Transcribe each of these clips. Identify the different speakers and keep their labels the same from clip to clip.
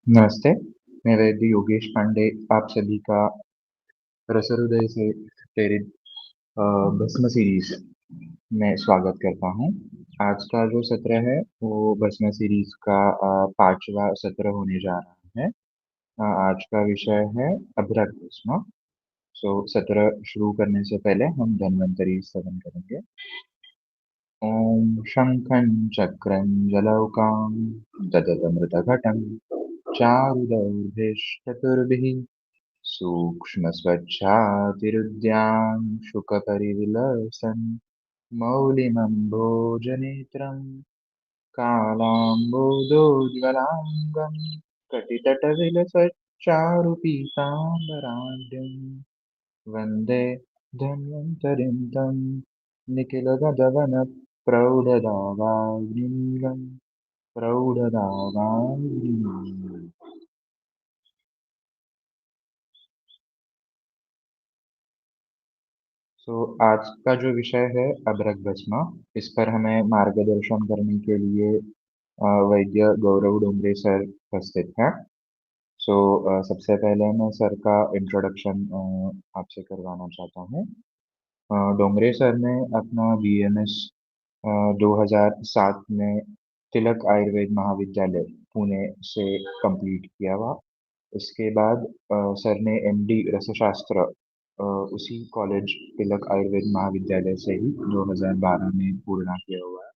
Speaker 1: नमस्ते, मैं वैद्य योगेश पांडे आप सभी का रसहृदय से प्रेरित अ, भस्म सीरीज में स्वागत करता हूँ। आज का जो सत्र है वो भस्म सीरीज का पांचवा सत्र होने जा रहा है। आज का विषय है अभ्रक भस्म। सत्र शुरू करने से पहले हम धन्वंतरि स्तवन करेंगे। ॐ शङ्खं चक्रं जलौकां ददतमृतघटं चारुदौर्भिश्चतुर्भिः सूक्ष्मस्वच्छातिरुद्यां शुकपरिविलसन् मौलिमम्भोजनेत्रं कालाम्बोदोज्ज्वलाङ्गं कटितटविलसच्चारुपीताम्बराढ्यम् वन्दे धन्वन्तरिं तं निखिलगगनप्रौढदावाग्निं प्रौढदावाग्निम्। आज का जो विषय है अभ्रक भस्म, इस पर हमें मार्गदर्शन करने के लिए वैद्य गौरव डोंगरे सर उपस्थित हैं। सबसे पहले मैं सर का इंट्रोडक्शन आपसे करवाना चाहता हूँ। डोंगरे सर ने अपना बीएमएस 2007 में तिलक आयुर्वेद महाविद्यालय पुणे से कंप्लीट किया हुआ। उसके बाद सर ने एमडी रसशास्त्र उसी कॉलेज तिलक आयुर्वेद महाविद्यालय से ही 2012 में पूर्ण किया हुआ है।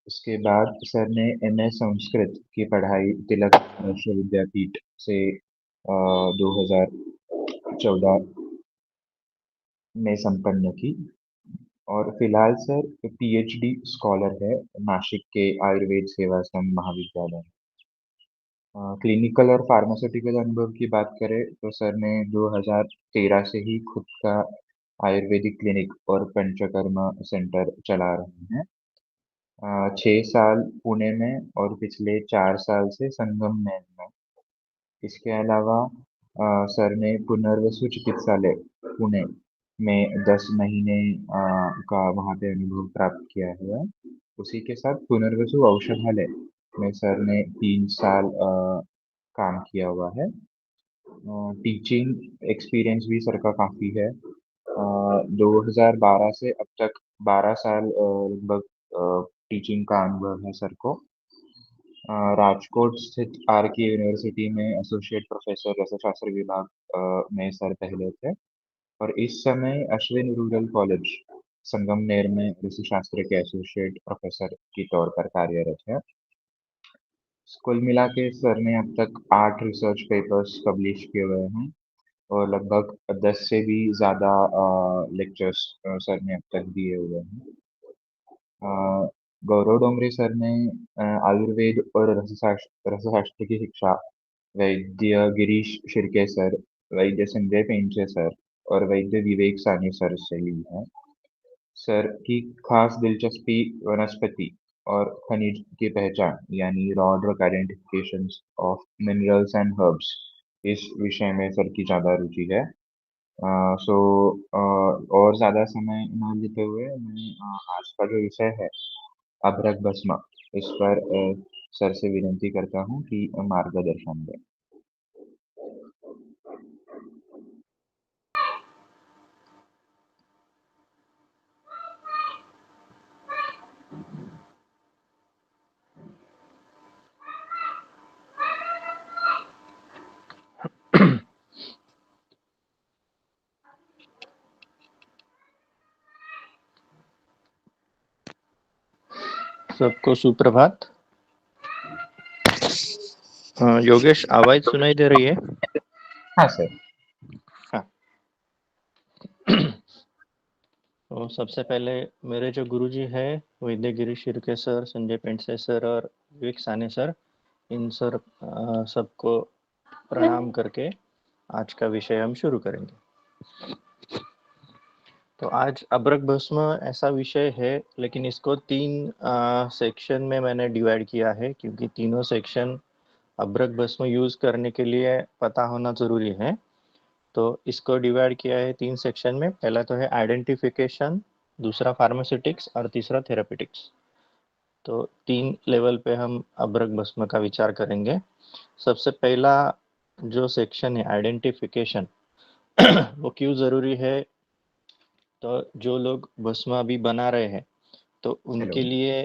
Speaker 1: उसके बाद सर ने एमए संस्कृत की पढ़ाई तिलक राष्ट्रीय विद्यापीठ से 2014 में संपन्न की और फिलहाल सर पीएचडी स्कॉलर है नासिक के आयुर्वेद सेवा संघ महाविद्यालय। क्लिनिकल और फार्मास्यूटिकल अनुभव की बात करें तो सर ने 2013 से ही खुद का आयुर्वेदिक क्लिनिक और पंचकर्म सेंटर चला रहे हैं। 6 साल पुणे में और पिछले 4 साल से संगमनेर में। इसके अलावा सर ने पुनर्वसु चिकित्सालय पुणे में 10 महीने का वहाँ पे अनुभव प्राप्त किया है। उसी के साथ पुनर्वसु औषधालय में सर ने 3 साल काम किया हुआ है। टीचिंग एक्सपीरियंस भी सर का काफ़ी है। 2012 से अब तक 12 साल लगभग टीचिंग का अनुभव है सर को। राजकोट स्थित आर के यूनिवर्सिटी में एसोसिएट प्रोफेसर रसशास्त्र विभाग में सर पहले थे और इस समय अश्विन रूरल कॉलेज संगमनेर में रसशास्त्र के एसोसिएट प्रोफेसर के तौर पर कार्यरत है। कुल मिला के सर ने अब तक 8 रिसर्च पेपर्स पब्लिश किए हुए हैं और लगभग 10 से भी ज़्यादा लेक्चर्स सर ने अब तक दिए हुए हैं। गौरव डोंगरे सर ने आयुर्वेद और रसशास्त्र की शिक्षा वैद्य गिरीश शिर्के सर, वैद्य संजय पेंचे सर और वैद्य विवेक सानी सर से ली है। सर की खास दिलचस्पी वनस्पति और खनिज की पहचान यानी raw drug identifications of minerals and herbs, इस विषय में सर की ज़्यादा रुचि है। सो और ज़्यादा समय ना लेते हुए मैं आज का जो विषय है अभ्रक भस्म, इस पर सर से विनती करता हूँ कि मार्गदर्शन दें।
Speaker 2: सबको सुप्रभात। योगेश, आवाज सुनाई दे रही है?
Speaker 1: हाँ सर।
Speaker 2: हाँ। तो सबसे पहले मेरे जो गुरुजी है वैद्य गिरीश शिर्के सर, संजय पेंडसे सर और विवेक साने सर, इन सर सबको प्रणाम करके आज का विषय हम शुरू करेंगे। तो आज अभ्रक भस्म ऐसा विषय है, लेकिन इसको 3 सेक्शन में मैंने डिवाइड किया है क्योंकि तीनों सेक्शन अभ्रक भस्म यूज करने के लिए पता होना जरूरी है। तो इसको डिवाइड किया है 3 सेक्शन में। पहला तो है आइडेंटिफिकेशन, दूसरा फार्मास्यूटिक्स और तीसरा थेरापेटिक्स। तो 3 लेवल पे हम अभ्रक भस्म का विचार करेंगे। सबसे पहला जो सेक्शन है आइडेंटिफिकेशन वो क्यों ज़रूरी है? तो जो लोग भस्म अभी बना रहे हैं तो
Speaker 1: हेलो।
Speaker 2: उनके लिए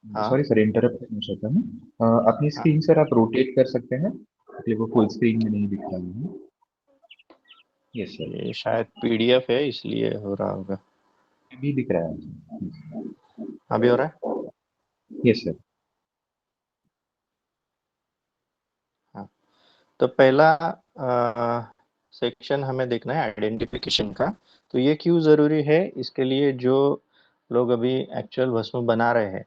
Speaker 2: हाँ,
Speaker 1: सॉरी सर, इंटरप्ट करना चाहता हूँ। अपनी
Speaker 2: हाँ,
Speaker 1: स्क्रीन सर आप रोटेट कर सकते हैं, इसलिए वो फुल स्क्रीन में नहीं दिख रहा है। Yes sir.
Speaker 2: ये शायद पीडीएफ है इसलिए हो रहा होगा।
Speaker 1: अभी दिख रहा है।
Speaker 2: अभी हो रहा है?
Speaker 1: Yes sir.
Speaker 2: हाँ। तो पहला सेक्शन हमें देखना है आइडेंटिफिकेशन का। तो ये क्यों ज़रूरी है? इसके लिए जो लोग अभी एक्चुअल भस्म बना रहे हैं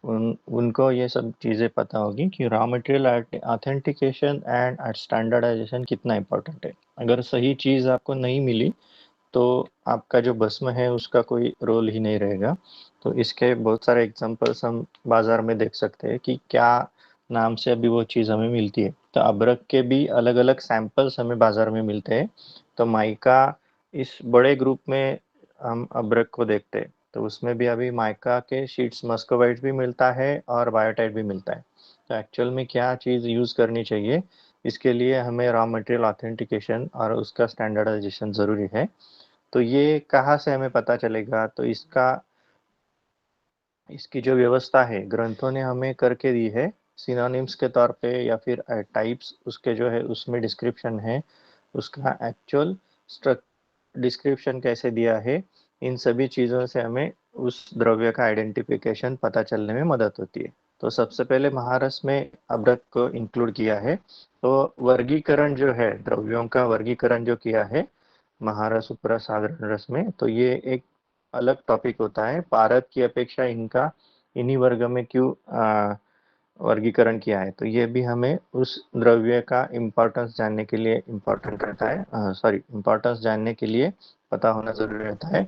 Speaker 2: उनको ये सब चीज़ें पता होगी कि raw material authentication and standardisation कितना इम्पोर्टेंट है। अगर सही चीज़ आपको नहीं मिली तो आपका जो भस्म है उसका कोई रोल ही नहीं रहेगा। तो इसके बहुत सारे एग्जांपल्स हम बाजार में देख सकते हैं कि क्या नाम से अभी वो चीज़ हमें मिलती है। तो अभ्रक के भी अलग अलग सैंपल्स हमें बाजार में मिलते हैं। तो माइका इस बड़े ग्रुप में हम अभ्रक को देखते हैं। तो उसमें भी अभी माइका के शीट्स मस्कोवाइट भी मिलता है और बायोटाइट भी मिलता है। तो एक्चुअल में क्या चीज़ यूज़ करनी चाहिए, इसके लिए हमें रॉ मटेरियल ऑथेंटिकेशन और उसका स्टैंडर्डाइजेशन ज़रूरी है। तो ये कहाँ से हमें पता चलेगा? तो इसकी जो व्यवस्था है ग्रंथों ने हमें करके दी है सिनोनिम्स के तौर पे या फिर टाइप्स उसके जो है उसमें डिस्क्रिप्शन है, उसका एक्चुअल डिस्क्रिप्शन कैसे दिया है, इन सभी चीज़ों से हमें उस द्रव्य का आइडेंटिफिकेशन पता चलने में मदद होती है। तो सबसे पहले महारस में अभ्रक को इंक्लूड किया है। तो वर्गीकरण जो है द्रव्यों का वर्गीकरण जो किया है महारस उपरस साधारण रस में, तो ये एक अलग टॉपिक होता है। पारद की अपेक्षा इनका इन्हीं वर्ग में क्यों वर्गीकरण किया है, तो ये भी हमें उस द्रव्य का इम्पोर्टेंस जानने के लिए इम्पोर्टेंट रहता है, सॉरी इम्पोर्टेंस जानने के लिए पता होना जरूरी रहता है।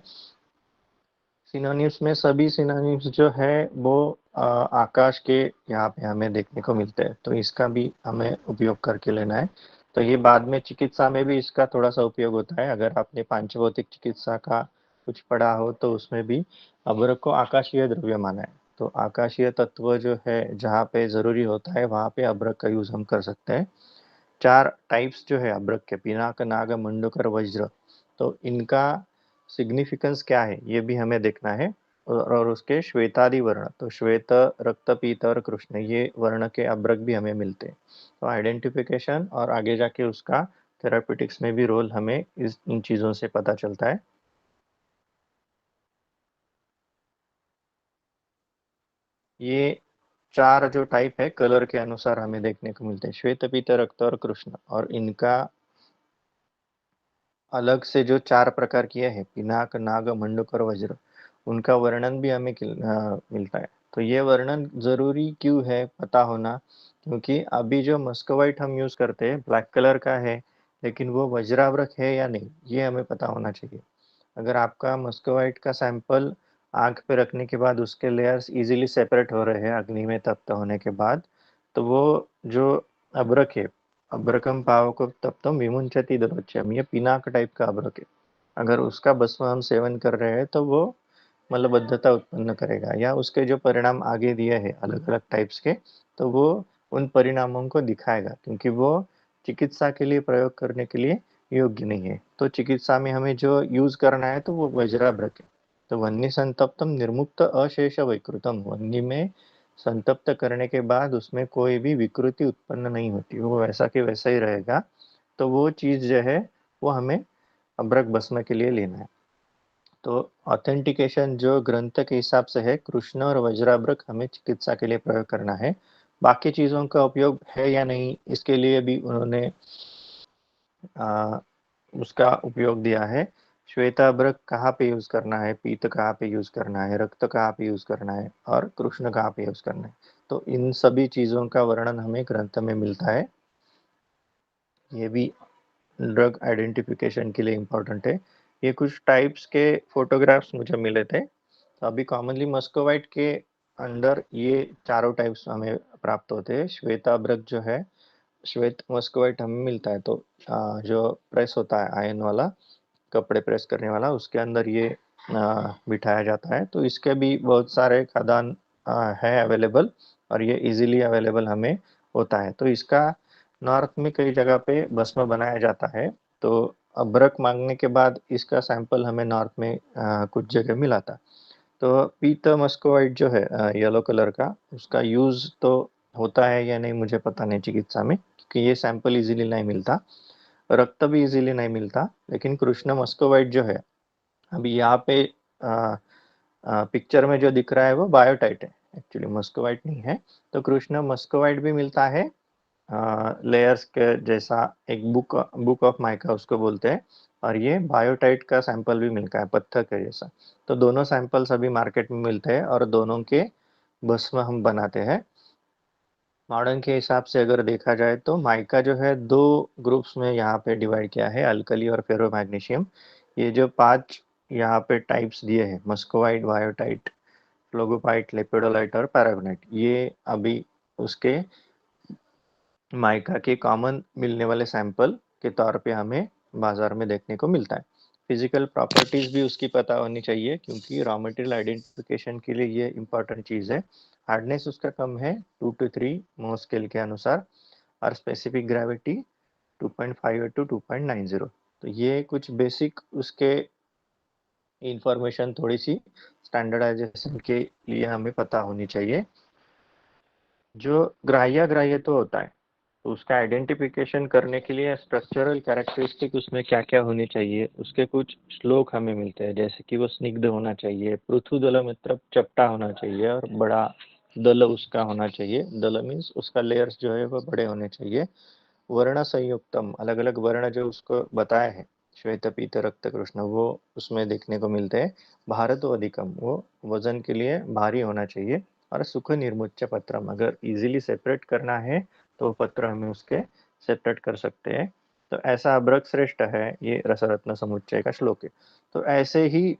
Speaker 2: सिनोनिम्स में सभी सिनोनिम्स जो है वो आकाश के यहाँ पे हमें देखने को मिलते हैं, तो इसका भी हमें उपयोग करके लेना है। तो ये बाद में चिकित्सा में भी इसका थोड़ा सा उपयोग होता है। अगर आपने पांचभौतिक चिकित्सा का कुछ पढ़ा हो तो उसमें भी अभ्रक को आकाशीय द्रव्य माना है। तो आकाशीय तत्व जो है जहाँ पे जरूरी होता है वहाँ पे अभ्रक का यूज हम कर सकते हैं। 4 टाइप्स जो है अभ्रक के, पिनाक, नाग, मंडूक और वज्र, तो इनका सिग्निफिकेंस क्या है ये भी हमें देखना है। और उसके श्वेतादि वर्ण, तो श्वेत, रक्त, पीत और कृष्ण ये वर्ण के अभ्रक भी हमें मिलते हैं। तो आइडेंटिफिकेशन और आगे जाके उसका थेराप्यूटिक्स में भी रोल हमें इन चीज़ों से पता चलता है। ये 4 जो टाइप है कलर के अनुसार हमें देखने को मिलते हैं, श्वेत, पीत, रक्त और कृष्ण। और इनका अलग से जो 4 प्रकार किए हैं पिनाक, नाग, मंडूक और वज्र, उनका वर्णन भी हमें मिलता है। तो ये वर्णन ज़रूरी क्यों है पता होना? क्योंकि अभी जो मस्कोवाइट हम यूज़ करते हैं ब्लैक कलर का है, लेकिन वो वज्रावृक है या नहीं ये हमें पता होना चाहिए। अगर आपका मस्कोवाइट का सैंपल आँख पे रखने के बाद उसके लेयर्स इजीली सेपरेट हो रहे हैं अग्नि में तप्त होने के बाद, तो वो जो अभ्रक है, अभ्रकम पावक तप्तम विमुंचति दरोच्यम, ये पिनाक टाइप का अभ्रक है। अगर उसका भस्म हम सेवन कर रहे हैं तो वो मलबद्धता उत्पन्न करेगा या उसके जो परिणाम आगे दिए हैं अलग अलग टाइप्स के, तो वो उन परिणामों को दिखाएगा क्योंकि वो चिकित्सा के लिए प्रयोग करने के लिए योग्य नहीं है। तो चिकित्सा में हमें जो यूज करना है तो वो वज्राभ्रक है। तो वन्य संतप्तम निर्मुक्त अशेष वैकृतम, वन्य में संतप्त करने के बाद उसमें कोई भी विकृति उत्पन्न नहीं होती, वो वैसा के वैसा ही रहेगा। तो वो चीज जो है वो हमें अभ्रक भस्म के लिए लेना है। तो ऑथेंटिकेशन जो ग्रंथ के हिसाब से है कृष्ण और वज्राभ्रक हमें चिकित्सा के लिए प्रयोग करना है। बाकी चीजों का उपयोग है या नहीं इसके लिए भी उन्होंने आ, उसका उपयोग दिया है। श्वेताभ्रक कहाँ पे यूज करना है, पीत कहाँ पे यूज करना है, रक्त कहाँ पे यूज करना है और कृष्ण कहाँ पे यूज करना है, तो इन सभी चीजों का वर्णन हमें ग्रंथ में मिलता है। ये भी ड्रग आइडेंटिफिकेशन के लिए इम्पोर्टेंट है। ये कुछ टाइप्स के फोटोग्राफ्स मुझे मिले थे। तो अभी कॉमनली मस्कोवाइट के अंदर ये चारों टाइप्स हमें प्राप्त होते हैं। श्वेताभ्रक जो है, श्वेत मस्कोवाइट हमें मिलता है, तो जो प्रेस होता है आयन वाला, कपड़े प्रेस करने वाला, उसके अंदर ये बिठाया जाता है। तो इसके भी बहुत सारे खदान है अवेलेबल, और ये इजीली अवेलेबल हमें होता है। तो इसका नॉर्थ में कई जगह पे भस्म बनाया जाता है। तो अभ्रक मांगने के बाद इसका सैंपल हमें नॉर्थ में कुछ जगह मिला था। तो पीत मस्कोवाइट जो है येलो कलर का, उसका यूज़ तो होता है या नहीं मुझे पता नहीं चिकित्सा में, क्योंकि ये सैंपल इजीली नहीं मिलता, रक्त भी इजीली नहीं मिलता। लेकिन कृष्ण मस्कोवाइट जो है, अभी यहाँ पे पिक्चर में जो दिख रहा है वो बायोटाइट है, एक्चुअली मस्कोवाइट नहीं है। तो कृष्ण मस्कोवाइट भी मिलता है लेयर्स के जैसा, एक बुक ऑफ माइका उसको बोलते हैं। और ये बायोटाइट का सैंपल भी मिलता है पत्थर के जैसा। तो दोनों सैंपल्स अभी मार्केट में मिलते हैं और दोनों के भस्म हम बनाते हैं। मॉडर्न के हिसाब से अगर देखा जाए तो माइका जो है दो ग्रुप्स में यहाँ पे डिवाइड किया है, अल्कली और फेरो मैग्नीशियम। ये जो 5 यहाँ पे टाइप्स दिए हैं, मस्कोवाइट, बायोटाइट, फ्लोगोपाइट, लेपिडोलाइट और पैरागोनाइट, ये अभी उसके माइका के कॉमन मिलने वाले सैंपल के तौर पे हमें बाजार में देखने को मिलता है। फिजिकल प्रॉपर्टीज भी उसकी पता होनी चाहिए, क्योंकि रॉ मटेरियल आइडेंटिफिकेशन के लिए ये इंपॉर्टेंट चीज़ है। हार्डनेस उसका कम है 2 to 3 मो स्केल के अनुसार, और स्पेसिफिक ग्रेविटी 2.58 to 2.90। तो ये कुछ बेसिक उसके इंफॉर्मेशन थोड़ी सी स्टैंडर्डाइजेशन के लिए हमें पता होनी चाहिए। जो ग्राह्य ग्राह्य तो होता है, तो उसका आइडेंटिफिकेशन करने के लिए स्ट्रक्चरल कैरेक्टरिस्टिक उसमें क्या क्या होने चाहिए, उसके कुछ श्लोक हमें मिलते हैं, जैसे कि वो स्निग्ध होना चाहिए, पृथु दल मतलब चपटा होना चाहिए, और बड़ा दल उसका होना चाहिए। दल मीन्स उसका लेयर्स जो है वो बड़े होने चाहिए। वर्ण संयुक्तम, अलग अलग वर्ण जो उसको बताए हैं, श्वेत पीत रक्त कृष्ण, वो उसमें देखने को मिलते हैं। भारत अधिकम, वो वजन के लिए भारी होना चाहिए। और सुख निर्मुच्च पत्रम, अगर इजीली सेपरेट करना है तो पत्र हमें उसके सेपरेट कर सकते हैं। तो ऐसा अभ्रक श्रेष्ठ है, ये रसरत्न समुच्चय का श्लोक है। तो ऐसे ही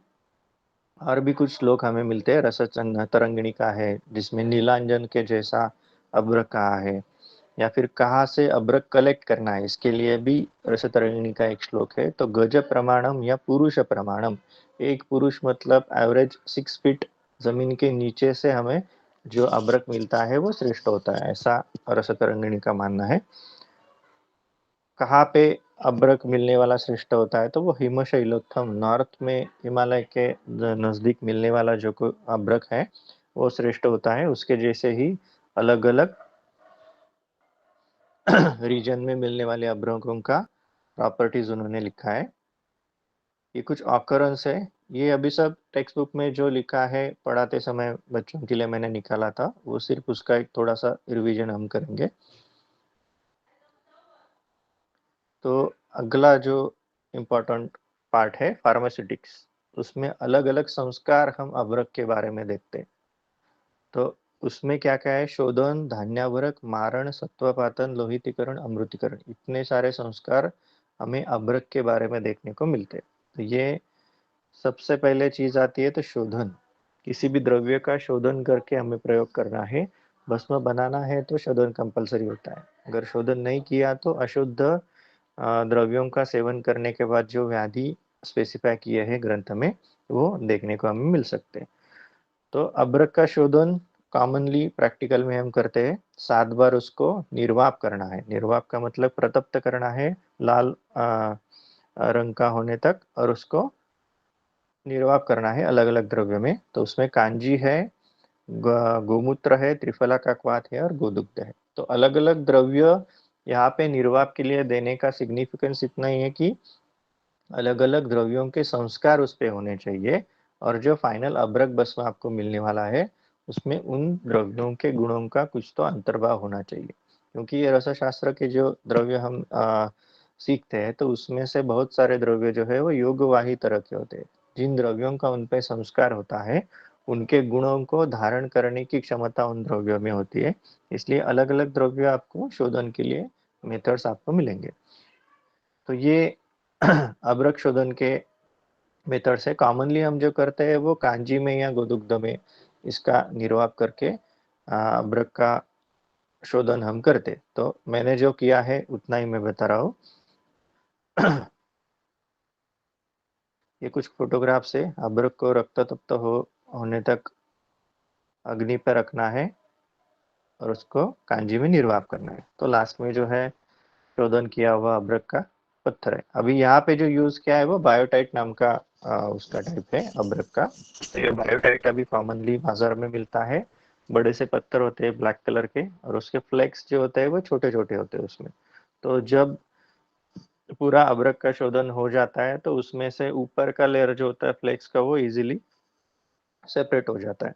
Speaker 2: और भी कुछ श्लोक हमें मिलते हैं। रस तरंगिणी का है, जिसमें नीलांजन के जैसा अभ्रक कहा है, या फिर कहाँ से अभ्रक कलेक्ट करना है, इसके लिए भी रसतरंगिणी का एक श्लोक है। तो गज प्रमाणम या पुरुष प्रमाणम, एक पुरुष मतलब एवरेज 6 फीट जमीन के नीचे से हमें जो अभ्रक मिलता है वो श्रेष्ठ होता है, ऐसा रसतरंगिणी का मानना है। कहाँ पे अभ्रक मिलने वाला श्रेष्ठ होता है, तो वो हिमशैलोत्थम, नॉर्थ में हिमालय के नजदीक मिलने वाला जो अभ्रक है वो श्रेष्ठ होता है। उसके जैसे ही अलग अलग रीजन में मिलने वाले अभ्रकों का प्रॉपर्टीज उन्होंने लिखा है। ये कुछ ऑकरेंस है, ये अभी सब टेक्स्ट बुक में जो लिखा है पढ़ाते समय बच्चों के लिए मैंने निकाला था, वो सिर्फ उसका एक थोड़ा सा रिवीजन हम करेंगे। तो अगला जो इम्पोर्टेंट पार्ट है फार्मास्यूटिक्स, उसमें अलग अलग संस्कार हम अभ्रक के बारे में देखते हैं। तो उसमें क्या क्या है, शोधन, धान्यावरक, मारण, सत्वपातन, लोहितीकरण, अमृतीकरण, इतने सारे संस्कार हमें अभ्रक के बारे में देखने को मिलते हैं। तो ये सबसे पहले चीज आती है तो शोधन, किसी भी द्रव्य का शोधन करके हमें प्रयोग करना है। भस्म बनाना है तो शोधन कंपलसरी होता है। अगर शोधन नहीं किया तो अशुद्ध द्रव्यों का सेवन करने के बाद जो व्याधि स्पेसिफाई किए हैं ग्रंथ में, वो देखने को हमें मिल सकते हैं। तो अभ्रक का शोधन कॉमनली प्रैक्टिकल में हम करते हैं, 7 बार उसको निर्वाप करना है। निर्वाप का मतलब प्रतप्त करना है लाल रंग का होने तक, और उसको निर्वाप करना है अलग अलग द्रव्य में। तो उसमें कांजी है, गोमूत्र है, त्रिफला का क्वाथ है, और गोदुग्ध है। तो अलग अलग द्रव्य यहाँ पे निर्वाप के लिए देने का सिग्निफिकेंस इतना ही है कि अलग अलग द्रव्यों के संस्कार उस पे होने चाहिए, और जो फाइनल अभ्रक भस्म आपको मिलने वाला है उसमें उन द्रव्यों के गुणों का कुछ तो अंतर्भाव होना चाहिए। क्योंकि ये रसशास्त्र के जो द्रव्य हम सीखते हैं, तो उसमें से बहुत सारे द्रव्य जो है वो योगवाही तरह के होते हैं। जिन द्रव्यों का उन पे संस्कार होता है, उनके गुणों को धारण करने की क्षमता उन द्रव्यों में होती है। इसलिए अलग अलग द्रव्य आपको शोधन के लिए मेथड्स आपको मिलेंगे। तो ये अभ्रक शोधन के मेथड से कॉमनली हम जो करते हैं वो कांजी में या गोदुग्ध में इसका निर्वाप करके अभ्रक का शोधन हम करते। तो मैंने जो किया है उतना ही मैं बता रहा हूँ। ये कुछ फोटोग्राफ से अभ्रक को रक्त तप्त होने तक अग्नि पर रखना है और उसको कांजी में निर्वाप करना है। तो लास्ट में जो है शोधन किया हुआ अभ्रक का पत्थर है। अभी यहाँ पे जो यूज किया है वो बायोटाइट नाम का उसका टाइप है अभ्रक का। तो ये बायोटाइट अभी कॉमनली बाजार में मिलता है। बड़े से पत्थर होते हैं ब्लैक कलर के, और उसके फ्लेक्स जो होते हैं वो छोटे छोटे होते हैं उसमें। तो जब पूरा अभ्रक का शोधन हो जाता है तो उसमें से ऊपर का लेयर जो होता है फ्लेक्स का वो इजीली सेपरेट हो जाता है।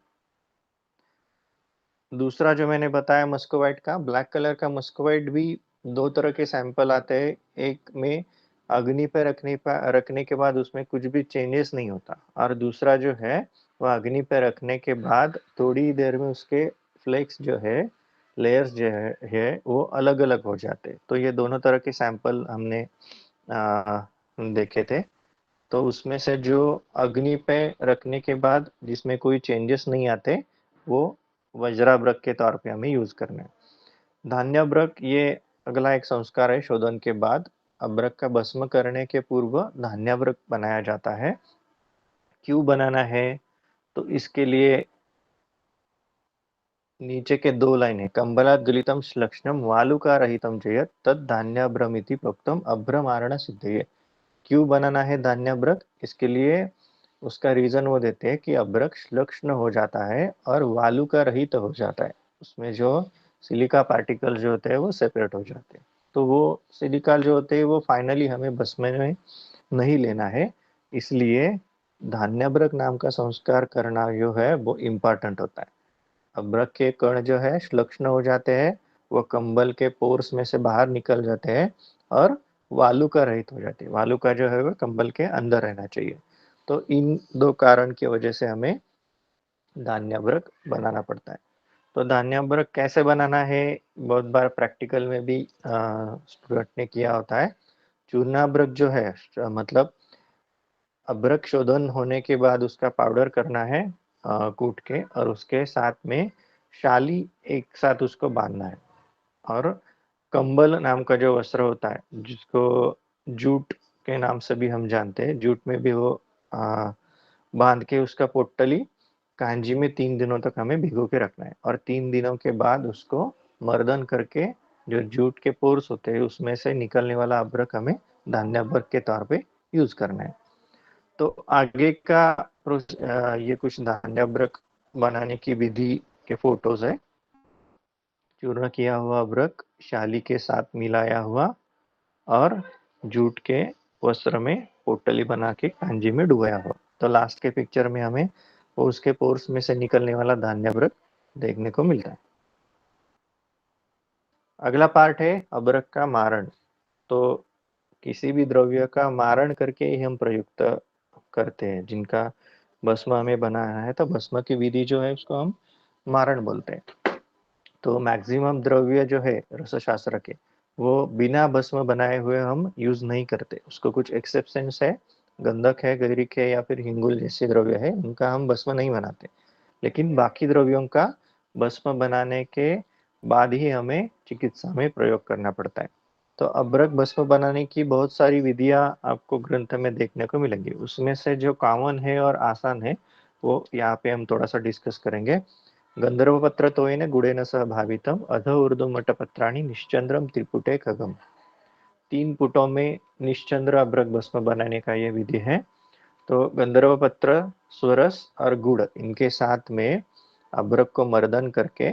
Speaker 2: दूसरा जो मैंने बताया मस्कोवाइट का, ब्लैक कलर का मस्कोवाइट भी दो तरह के सैंपल आते हैं। एक में अग्नि पे रखने के बाद उसमें कुछ भी चेंजेस नहीं होता, और दूसरा जो है वह अग्नि पे रखने के बाद थोड़ी देर में उसके फ्लेक्स जो है, लेयर्स जो है वो अलग अलग हो जाते। तो ये दोनों तरह के सैंपल हमने देखे थे। तो उसमें से जो अग्नि पे रखने के बाद जिसमें कोई चेंजेस नहीं आते वो वज्राभ्रक के तौर पे हमें यूज करना है। धान्याभ्रक ये अगला एक संस्कार है शोधन के बाद। अभ्रक का भस्म करने के पूर्व धान्याभ्रक बनाया जाता है। क्यों बनाना है? तो इसके लिए नीचे के दो लाइन है, कंबलात गलितम श्लक्ष्णम वालुका रहितम चेयत तद धान्याभ्रमिति प्रोक्तम अभ्रमारण सिद्धये। क्यों बनाना है धान्याभ्रक? इसके लिए उसका रीजन वो देते हैं कि अभ्रक श्लक्ष्ण हो जाता है और वालुका रहित हो जाता है। उसमें जो सिलिका पार्टिकल जो होते हैं वो सेपरेट हो जाते हैं। तो वो सिलिका जो होते हैं वो फाइनली हमें भस्म में नहीं लेना है, इसलिए धान्याभ्रक नाम का संस्कार करना जो है वो इम्पोर्टेंट होता है। अभ्रक के कण जो है श्लक्ष्ण हो जाते हैं, वो कंबल के पोर्स में से बाहर निकल जाते हैं और वालुका रहित हो जाती है। वालुका जो है वो कंबल के अंदर रहना चाहिए। तो इन दो कारण की वजह से हमें धान्याभ्रक बनाना पड़ता है। तो धान्याभ्रक कैसे बनाना है, बहुत बार प्रैक्टिकल में भी स्टूडेंट ने किया होता है। चूर्णाभ्रक जो है मतलब अभ्रक शोधन होने के बाद उसका पाउडर करना है कूट के, और उसके साथ में शाली एक साथ उसको बांधना है। और कंबल नाम का जो वस्त्र होता है जिसको जूट के नाम से भी हम जानते हैं, जूट में भी वो बांध के उसका पोटली कांजी में 3 दिनों तक हमें भिगो के रखना है, और 3 दिनों के बाद उसको मर्दन करके जो जूट के पोर्स होते हैं उसमें से निकलने वाला अभ्रक हमें धान्याभ्रक के तौर पे यूज करना है। तो आगे का ये कुछ धान्याभ्रक बनाने की विधि के फोटोज है। चूर्ण किया हुआ अभ्रक शाली के साथ मिलाया हुआ और जूट के वस्त्र में पोटली बना के कांजी में डुबाया हुआ। तो लास्ट के पिक्चर में हमें वो उसके पोर्स में से निकलने वाला धान्याभ्रक देखने को मिलता है। अगला पार्ट है अभ्रक का मारण। तो किसी भी द्रव्य का मारण करके ही हम प्रयुक्त करते हैं। जिनका भस्म हमें बनाना है तो भस्म की विधि जो है उसको हम मारण बोलते हैं। तो मैक्सिमम द्रव्य जो है रसशास्त्र के वो बिना भस्म बनाए हुए हम यूज नहीं करते। उसको कुछ एक्सेप्शंस है, गंधक है, गैरिक है या फिर हिंगुल जैसे द्रव्य है, उनका हम भस्म नहीं बनाते। लेकिन बाकी द्रव्यों का भस्म बनाने के बाद ही हमें चिकित्सा में प्रयोग करना पड़ता है। तो अभ्रक भस्म बनाने की बहुत सारी विधियां आपको ग्रंथ में देखने को मिलेंगी। उसमें से जो कॉमन है और आसान है वो यहाँ पे हम थोड़ा सा डिस्कस करेंगे। गंधर्वपत्र तोयेन गुड़ेन सह भावितम अध ऊर्ध्वमटपत्राणि निश्चंद्रम त्रिपुटे खगम। 3 पुटों में निश्चंद्र अभ्रक भस्म बनाने का ये विधि है। तो गंधर्व पत्र, स्वरस और गुड़ इनके साथ में अभ्रक को मर्दन करके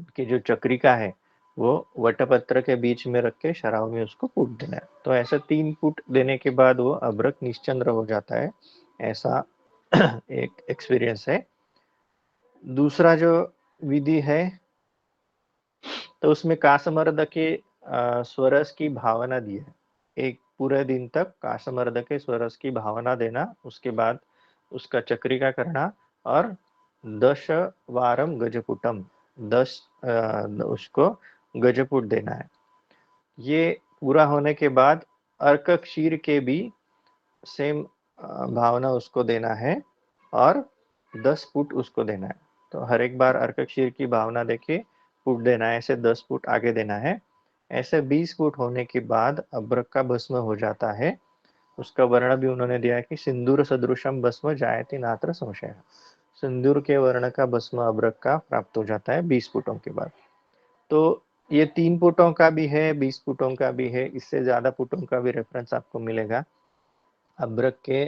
Speaker 2: की जो चक्रिका है वो वटपत्र के बीच में रख के शराब में उसको फूट देना है। तो ऐसा 3 फूट देने के बाद वो अभ्रक निश्चंद्र हो जाता है। ऐसा एक एक्सपीरियंस है। दूसरा जो विधि है तो उसमें कासमर्द के स्वरस की भावना दी है। एक पूरे दिन तक कासमर्द के स्वरस की भावना देना, उसके बाद उसका चक्रिका करना और 10 वारम गजपुटम 10 उसको गजपुट देना है। ये पूरा होने के बाद अर्क क्षीर के भी सेम भावना उसको देना है और 10 फुट उसको देना है। तो हर एक बार अर्क क्षीर की भावना देके फुट देना है, ऐसे 10 फुट आगे देना है। ऐसे 20 फुट होने के बाद अभ्रक का भस्म हो जाता है। उसका वर्ण भी उन्होंने दिया है कि सिंदूर सदृशम भस्म जायते नात्र संशय। सिंदूर के वर्ण का भस्म अभ्रक का प्राप्त हो जाता है 20 पुटों के बाद। तो ये 3 पुटों का भी है, 20 पुटों का भी है, इससे ज्यादा पुटों का भी रेफरेंस आपको मिलेगा। अभ्रक के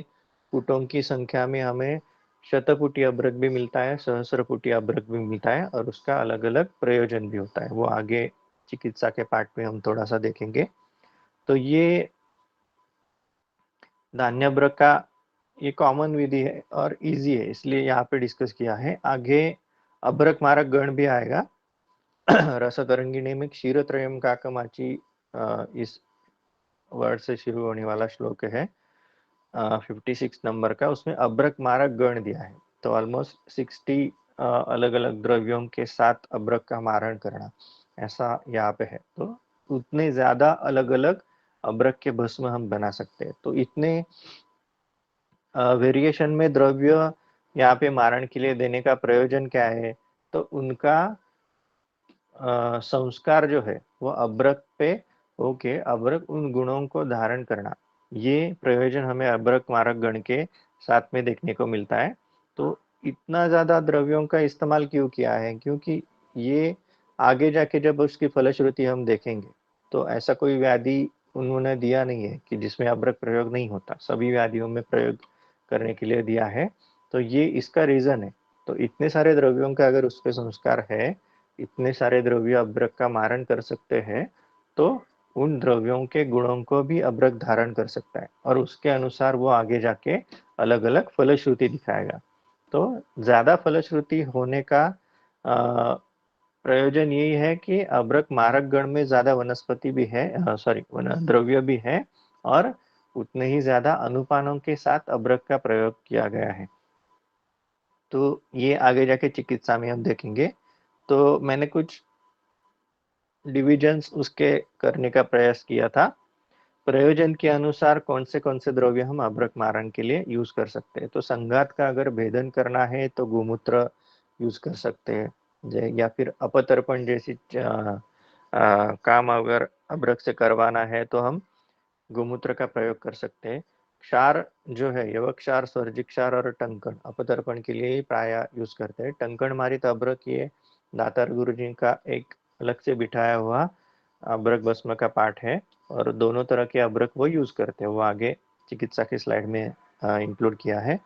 Speaker 2: पुटों की संख्या में हमें शतपुटी अभ्रक भी मिलता है, सहस्रपुटी अभ्रक भी मिलता है, और उसका अलग अलग प्रयोजन भी होता है, वो आगे चिकित्सा के पार्ट में हम थोड़ा सा देखेंगे। तो ये धान्यभ्रक का ये कॉमन विधि है और इजी है, इसलिए यहाँ पे डिस्कस किया है। आगे अभ्रक मारक गण भी आएगा। रसतरंगिणी में क्षीरत्रयम काकमाची इस वर्ड से शुरू होने वाला श्लोक है 56 नंबर का, उसमें अभ्रक मारक गण दिया है। तो ऑलमोस्ट 60 अलग अलग द्रव्यों के साथ अभ्रक का मारण करना, ऐसा यहाँ पे है। तो उतने ज्यादा अलग अलग अभ्रक के भस्म हम बना सकते हैं। तो इतने वेरिएशन में द्रव्य यहाँ पे मारण के लिए देने का प्रयोजन क्या है? तो उनका संस्कार जो है वो अभ्रक पे होके अभ्रक उन गुणों को धारण करना, ये प्रयोजन हमें अभ्रक मारक गण के साथ में देखने को मिलता है। तो इतना ज्यादा द्रव्यों का इस्तेमाल क्यों किया है? क्योंकि ये आगे जाके जब उसकी फलश्रुति हम देखेंगे तो ऐसा कोई व्याधि उन्होंने दिया नहीं है कि जिसमें अभ्रक प्रयोग नहीं होता, सभी व्याधियों में प्रयोग करने के लिए दिया है। तो ये इसका रीजन है। तो इतने सारे द्रव्यों का अगर उस पर संस्कार है, इतने सारे द्रव्य अभ्रक का मारण कर सकते हैं, तो उन द्रव्यों के गुणों को भी अभ्रक धारण कर सकता है और उसके अनुसार वो आगे जाके अलग अलग फलश्रुति दिखाएगा। तो ज्यादा फलश्रुति होने का प्रयोजन यही है कि अभ्रक मारक गण में ज्यादा वनस्पति भी है, सॉरी द्रव्य भी है, और उतने ही ज्यादा अनुपानों के साथ अभ्रक का प्रयोग किया गया है। तो ये आगे जाके चिकित्सा में हम देखेंगे। तो मैंने कुछ डिविजन्स उसके करने का प्रयास किया था। प्रयोजन के अनुसार कौन से द्रव्य हम अभ्रक मारण के लिए यूज कर सकते हैं। तो संघात का अगर भेदन करना है तो गोमूत्र यूज कर सकते हैं, या फिर अपतर्पण जैसी काम अगर अभ्रक से करवाना है तो हम गोमूत्र का प्रयोग कर सकते हैं। क्षार जो है, यवक क्षार, स्वर्जिक क्षार और टंकण अपतर्पण के लिए ही प्राय यूज करते हैं। टंकण मारित अभ्रक ये दातार गुरु जी का एक अलग से बिठाया हुआ अभ्रक भस्म का पाठ है, और दोनों तरह के अभ्रक वो यूज करते हैं, वो आगे चिकित्सा की स्लाइड में इंक्लूड किया है।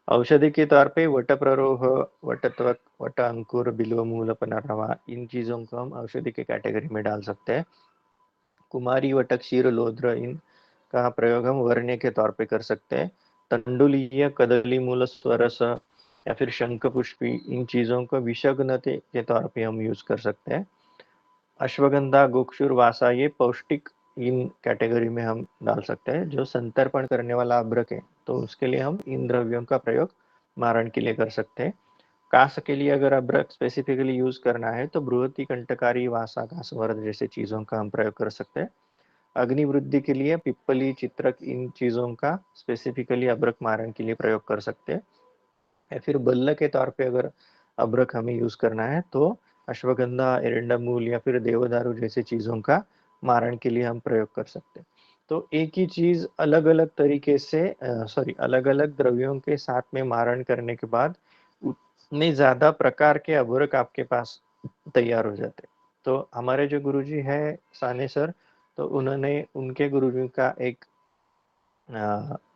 Speaker 2: औषधि के तौर पे वट प्ररोह, वटत्वक, वट अंकुर, बिल्व मूल, पुनर्नवा, इन चीजों को हम औषधि के कैटेगरी में डाल सकते हैं। कुमारी, वटक, क्षीर, लोध्र, इन का प्रयोग हम वर्ण्य के तौर पे कर सकते हैं। तंडुलीय, कदली मूल, स्वरस या फिर शंख पुष्पी, इन चीजों को विषग्नते के तौर पे हम यूज कर सकते हैं। अश्वगंधा, गोक्षुर, वासा ये पौष्टिक इन कैटेगरी में हम डाल सकते हैं। जो संतर्पण करने वाला अभ्रक है तो उसके लिए हम इन द्रव्यों का प्रयोग मारण के लिए कर सकते हैं। कास के लिए अगर अभ्रक स्पेसिफिकली यूज करना है तो बृहति, कंटकारी, वासा, कासवर्ध जैसे चीजों का हम प्रयोग कर सकते हैं। अग्निवृद्धि के लिए पिप्पली, चित्रक, इन चीजों का स्पेसिफिकली अभ्रक मारण के लिए प्रयोग कर सकते हैं। या फिर बल्ल के तौर पे अगर अभ्रक हमें यूज करना है तो अश्वगंधा, एरंडा मूल या फिर देवदारू जैसे चीजों का मारण के लिए हम प्रयोग कर सकते हैं। तो एक ही चीज अलग अलग तरीके से अलग अलग द्रव्यों के साथ में मारण करने के बाद उतने ज्यादा प्रकार के अभ्रक आपके पास तैयार हो जाते हैं। तो हमारे जो गुरुजी है साने सर, तो उन्होंने उनके गुरुजी का एक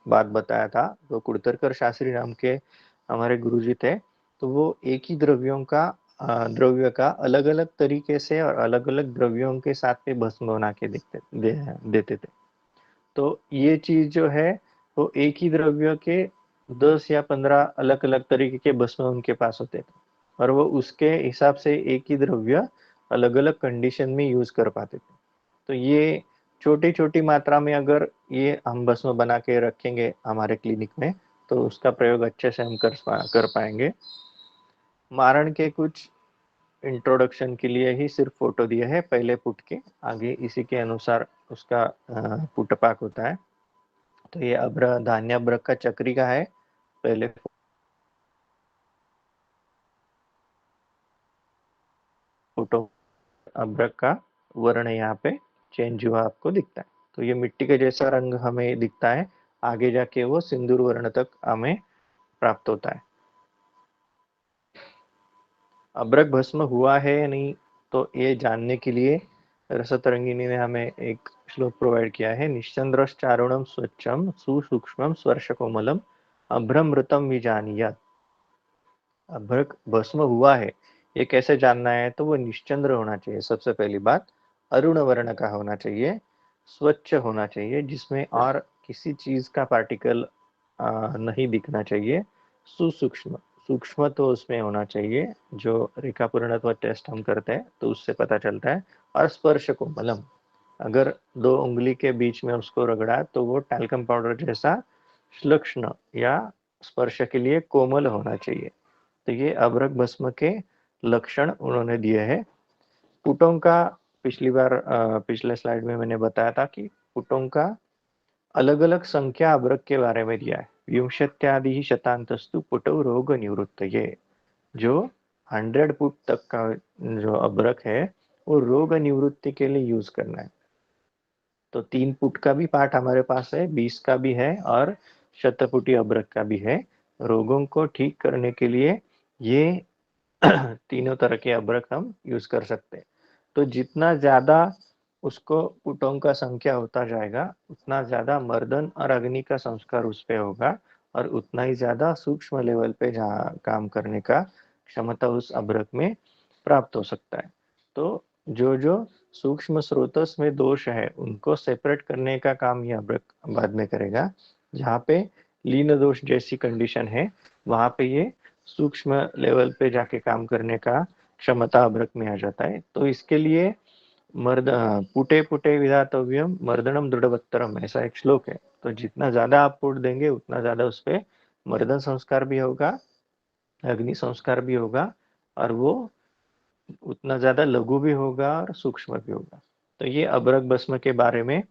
Speaker 2: बात बताया था। तो कुड़तरकर शास्त्री नाम के हमारे गुरुजी थे, तो वो एक ही द्रव्यों का द्रव्य का अलग अलग तरीके से और अलग अलग द्रव्यों के साथ में भस्म बना के देते थे। तो ये चीज जो है वो एक ही द्रव्य के 10 या 15 अलग अलग तरीके के भस्म उनके पास होते थे, और वो उसके हिसाब से एक ही द्रव्य अलग अलग कंडीशन में यूज कर पाते थे। तो ये छोटी छोटी मात्रा में अगर ये हम भस्म बना के रखेंगे हमारे क्लिनिक में तो उसका प्रयोग अच्छे से हम कर पाएंगे। मारण के कुछ इंट्रोडक्शन के लिए ही सिर्फ फोटो दिया है पहले पुट के, आगे इसी के अनुसार उसका पुटपाक होता है। तो ये अभ्र धान्य अभ्रक का चक्री का है। पहले फोटो अभ्रक का वर्ण यहाँ पे चेंज हुआ आपको दिखता है। तो ये मिट्टी के जैसा रंग हमें दिखता है, आगे जाके वो सिंदूर वर्ण तक हमें प्राप्त होता है। अभ्रक भस्म हुआ है या नहीं, तो ये जानने के लिए रसतरंगिणी ने हमें एक श्लोक प्रोवाइड किया है। निश्चंद्रश्चारुणम स्वच्छम सुसूक्ष्मम स्पर्श कोमलम अभ्रमृतम विजानीयात्। अभ्रक भस्म हुआ है, ये कैसे जानना है? तो वो निश्चंद्र होना चाहिए सबसे पहली बात, अरुण वर्ण का होना चाहिए, स्वच्छ होना चाहिए, जिसमें और किसी चीज का पार्टिकल नहीं दिखना चाहिए, सुसूक्ष्म, सूक्ष्म तो उसमें होना चाहिए, जो रेखा पूर्णत्व टेस्ट हम करते हैं तो उससे पता चलता है, और स्पर्श कोमलम, अगर दो उंगली के बीच में उसको रगड़ा तो वो टैल्कम पाउडर जैसा श्लक्ष्ण या स्पर्श के लिए कोमल होना चाहिए। तो ये अभ्रक भस्म के लक्षण उन्होंने दिए हैं। पुटों का पिछली बार पिछले स्लाइड में मैंने बताया था कि पुटों का अलग अलग संख्या अभ्रक के बारे में दिया है। विंशत्यादि शतांतस्तु पुटौ रोग निवृत्त, ये जो 100 पुट तक का जो अभ्रक है वो रोग निवृत्ति के लिए यूज करना है। तो 3 पुट का भी पार्ट हमारे पास है, 20 का भी है और शतपुटी अभ्रक का भी है। रोगों को ठीक करने के लिए ये तीनों तरह के अभ्रक हम यूज कर सकते हैं। तो जितना ज्यादा उसको पुटों का संख्या होता जाएगा, उतना ज्यादा मर्दन और अग्नि का संस्कार उस पे होगा, और उतना ही ज्यादा सूक्ष्म लेवल पे जहाँ काम करने का क्षमता उस अभ्रक में प्राप्त हो सकता है। तो जो जो सूक्ष्म स्रोतस में दोष है उनको सेपरेट करने का काम ये अभ्रक बाद में करेगा। जहाँ पे लीन दोष जैसी कंडीशन है वहां पे ये सूक्ष्म लेवल पे जाके काम करने का क्षमता अभ्रक में आ जाता है। तो इसके लिए मर्द पुटे पुटे विधातव्यम मर्दनम दृढ़वत्तरम, ऐसा एक श्लोक है। तो जितना ज्यादा आप पुट देंगे उतना ज्यादा उस पर मर्दन संस्कार भी होगा, अग्नि संस्कार भी होगा, और वो उतना ज्यादा लघु भी होगा और सूक्ष्म भी होगा। तो ये अभ्रक भस्म के बारे में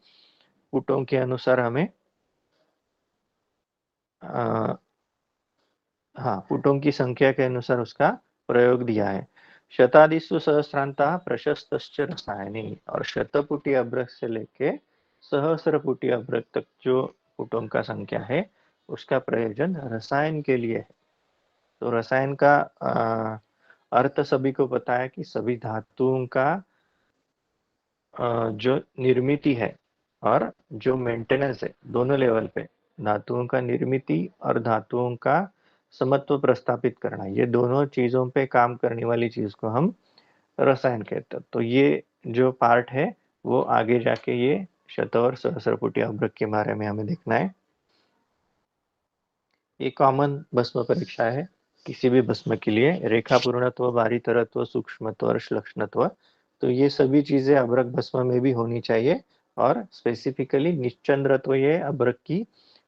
Speaker 2: पुटों के अनुसार हमें आ, हाँ, पुटों की संख्या के अनुसार उसका प्रयोग दिया है। शतादिषु सहस्रांता प्रशस्तश्च रसायनी, और शतपुटी अभ्रक से लेके सहस्रपुटी अभ्रक तक जो पुटों का संख्या है उसका प्रयोजन रसायन के लिए है। तो रसायन का अर्थ सभी को पता है कि सभी धातुओं का जो निर्मिति है और जो मेंटेनेंस है, दोनों लेवल पे धातुओं का निर्मिति और धातुओं का समत्व प्रस्थापित करना, ये दोनों चीजों पे काम करने वाली चीज को हम रसायन कहते हैं। तो ये जो पार्ट है वो आगे जाके ये शत और सहस्रपुटी अभ्रक के बारे में हमें देखना है। ये कॉमन भस्म परीक्षा है किसी भी भस्म के लिए, रेखा पूर्णत्व, बारीतरत्व, सूक्ष्मत्व और श्लक्ष्णत्व। तो ये सभी चीजें अभ्रक भस्म में भी होनी चाहिए, और स्पेसिफिकली निश्चंद्रत्व ये अभ्रक की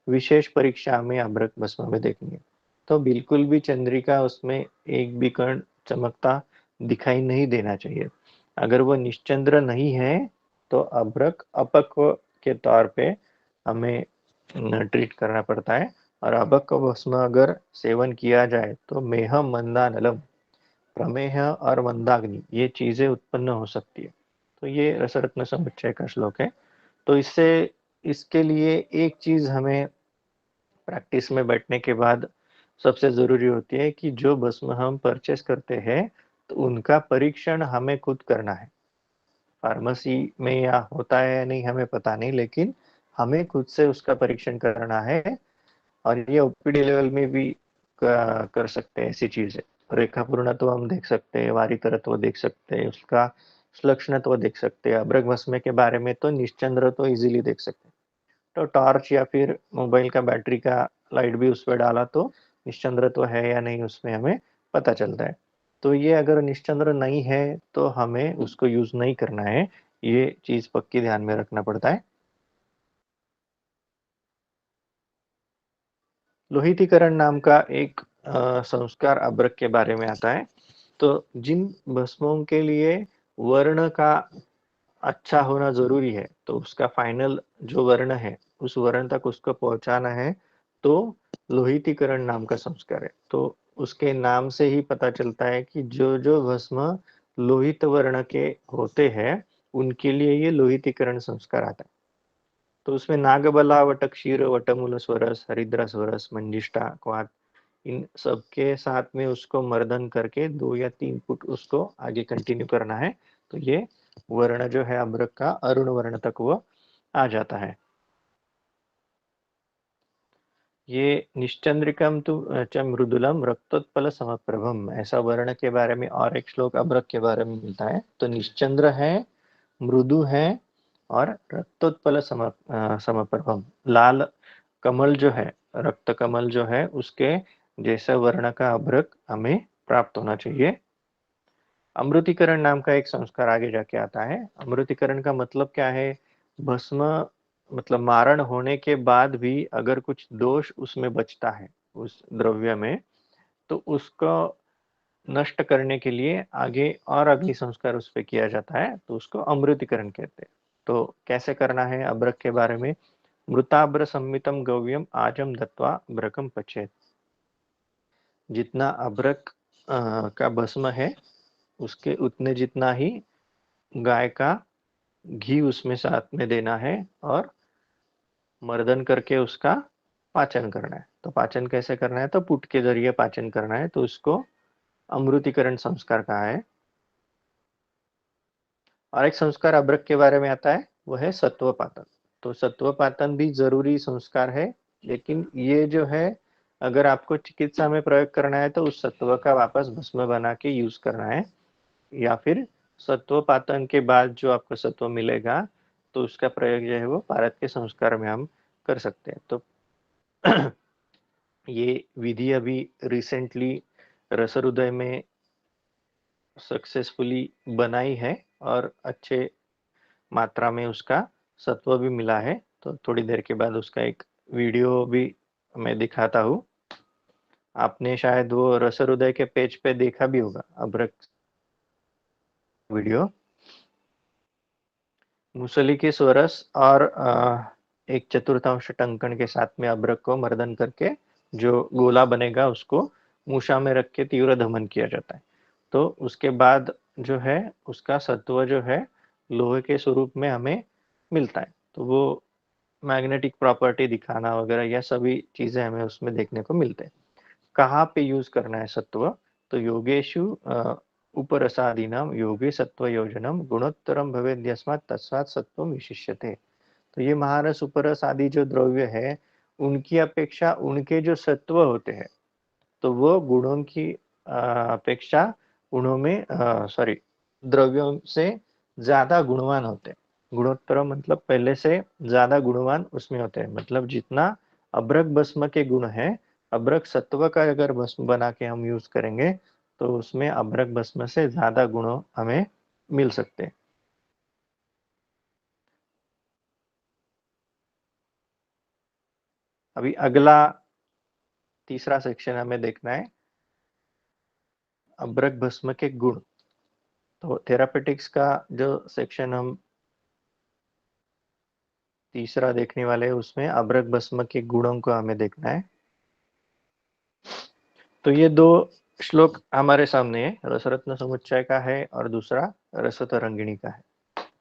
Speaker 2: विशेष परीक्षा में अभ्रक भस्म में देखनी है। तो बिल्कुल भी चंद्रिका उसमें एक भी कण चमकता दिखाई नहीं देना चाहिए। अगर वो निश्चंद्र नहीं है तो अभ्रक अपक्व के तौर पे हमें ट्रीट करना पड़ता है। और अभक भस्म अगर सेवन किया जाए तो मेह मंदानलम, प्रमेह और मंदाग्नि, ये चीजें उत्पन्न हो सकती है। तो ये रसरत्न समुच्चय का श्लोक है। तो इससे इसके लिए एक चीज हमें प्रैक्टिस में बैठने के बाद सबसे जरूरी होती है कि जो भस्म हम परचेस करते हैं तो उनका परीक्षण हमें खुद करना है। फार्मेसी में या होता है या नहीं हमें पता नहीं, लेकिन हमें खुद से उसका परीक्षण करना है। और ये ओपीडी लेवल में भी कर सकते हैं ऐसी चीजें। रेखा पूर्णत्व हम देख सकते हैं, वारितरत्व देख सकते हैं, उसका श्लक्षणत्व देख सकते हैं, अभ्रक भस्म के बारे में तो निश्चंद्र तो इजीली देख सकते हैं। तो टॉर्च या फिर मोबाइल का बैटरी का लाइट भी उस पर डाला तो निश्चंद्रत्व है या नहीं उसमें हमें पता चलता है। तो ये अगर निश्चंद्र नहीं है तो हमें उसको यूज नहीं करना है, ये चीज पक्की ध्यान में रखना पड़ता है। लोहितीकरण नाम का एक संस्कार अभ्रक के बारे में आता है। तो जिन भस्मों के लिए वर्ण का अच्छा होना जरूरी है, तो उसका फाइनल जो वर्ण है उस वर्ण तक उसको पहुंचाना है, तो लोहितीकरण नाम का संस्कार है। तो उसके नाम से ही पता चलता है कि जो जो भस्म लोहित वर्ण के होते हैं उनके लिए ये लोहितीकरण संस्कार आता है। तो उसमें नागबला, वटक्षीर, वटमूल स्वरस, हरिद्रा स्वरस, मंजिष्ठा, क्वाथ, इन सबके साथ में उसको मर्दन करके 2 या 3 फुट उसको आगे कंटिन्यू करना है। तो ये वर्ण जो है अभ्रक का अरुण वर्ण तक वो आ जाता है। ये निश्चंद्रिकम तु च मृदुलम रक्तोत्पल समप्रभम, ऐसा वर्ण के बारे में और एक श्लोक अभ्रक के बारे में मिलता है। तो निश्चंद्र है, मृदु है और रक्तोत्पल समप्रभम, लाल कमल जो है, रक्त कमल जो है उसके जैसा वर्ण का अभ्रक हमें प्राप्त होना चाहिए। अमृतिकरण नाम का एक संस्कार आगे जाके आता है। अमृतिकरण का मतलब क्या है? भस्म मतलब मारण होने के बाद भी अगर कुछ दोष उसमें बचता है उस द्रव्य में, तो उसको नष्ट करने के लिए आगे और अग्नि संस्कार उस पे किया जाता है, तो उसको अमृतिकरण कहते हैं। तो कैसे करना है अभ्रक के बारे में? मृताभ्र संमितम गव्यम आजम दत्वा अभ्रकम पचेत। जितना अभ्रक का भस्म है उसके उतने जितना ही गाय का घी उसमें साथ में देना है और मर्दन करके उसका पाचन करना है। तो पाचन कैसे करना है? तो पुट के जरिए पाचन करना है, तो उसको अमृतिकरण संस्कार कहा है। और एक संस्कार अभ्रक के बारे में आता है, वो है सत्वपातन। तो सत्वपातन भी जरूरी संस्कार है, लेकिन ये जो है अगर आपको चिकित्सा में प्रयोग करना है तो उस सत्व का वापस भस्म बना के यूज करना है, या फिर सत्वपातन के बाद जो आपको सत्व मिलेगा तो उसका प्रयोग जो है वो भारत के संस्कार में हम कर सकते हैं। तो ये विधि अभी रिसेंटली रसहृदय में सक्सेसफुली बनाई है और अच्छे मात्रा में उसका सत्व भी मिला है। तो थोड़ी देर के बाद उसका एक वीडियो भी मैं दिखाता हूँ। आपने शायद वो रसहृदय के पेज पे देखा भी होगा अभ्रक वीडियो। मूसली के स्वरस और एक चतुर्थांश टंकण के साथ में अभ्रक को मर्दन करके जो गोला बनेगा उसको मूषा में रख के तीव्र दमन किया जाता है। तो उसके बाद जो है उसका सत्व जो है लोहे के स्वरूप में हमें मिलता है। तो वो मैग्नेटिक प्रॉपर्टी दिखाना वगैरह यह सभी चीजें हमें उसमें देखने को मिलते हैं। कहाँ पे यूज करना है सत्व? तो योगेशु उपरसादीनाम योगे सत्व योजनम गुणोत्तरम भवेद्यस्मात् तस्मात् सत्वम विशिष्यते। तो ये महारस उपरस आदि जो द्रव्य है उनकी अपेक्षा उनके जो सत्व होते हैं तो वो गुणों की अपेक्षा गुणों में सॉरी द्रव्यों से ज्यादा गुणवान होते हैं। गुणोत्तर मतलब पहले से ज्यादा गुणवान उसमें होते हैं। मतलब जितना अभ्रक भस्म के गुण है, अभ्रक सत्व का अगर भस्म बना के हम यूज करेंगे तो उसमें अभ्रक भस्म से ज्यादा गुण हमें मिल सकते हैं। अभी अगला तीसरा सेक्शन हमें देखना है अभ्रक भस्म के गुण। तो थेरापेटिक्स का जो सेक्शन हम तीसरा देखने वाले हैं उसमें अभ्रक भस्म के गुणों को हमें देखना है। तो ये दो श्लोक हमारे सामने है, रसरत्न समुच्चय का है और दूसरा रस तरंगिणी का है।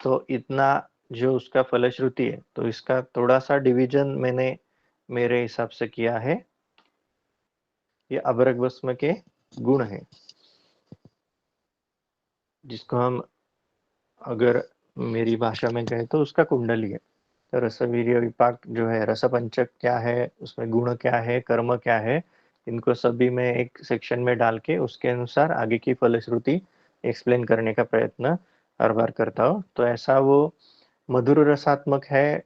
Speaker 2: तो इतना जो उसका फलश्रुति है तो इसका थोड़ा सा डिवीजन मैंने मेरे हिसाब से किया है। ये अभ्रक भस्म के गुण है जिसको हम अगर मेरी भाषा में कहें तो उसका कुंडली है। तो रसवीर्य विपाक जो है, रसपंचक क्या है, उसमें गुण क्या है, कर्म क्या है, इनको सभी में एक सेक्शन में डाल के उसके अनुसार आगे की फलश्रुति एक्सप्लेन करने का प्रयत्न हर बार करता हूँ। तो ऐसा वो मधुर रसात्मक है,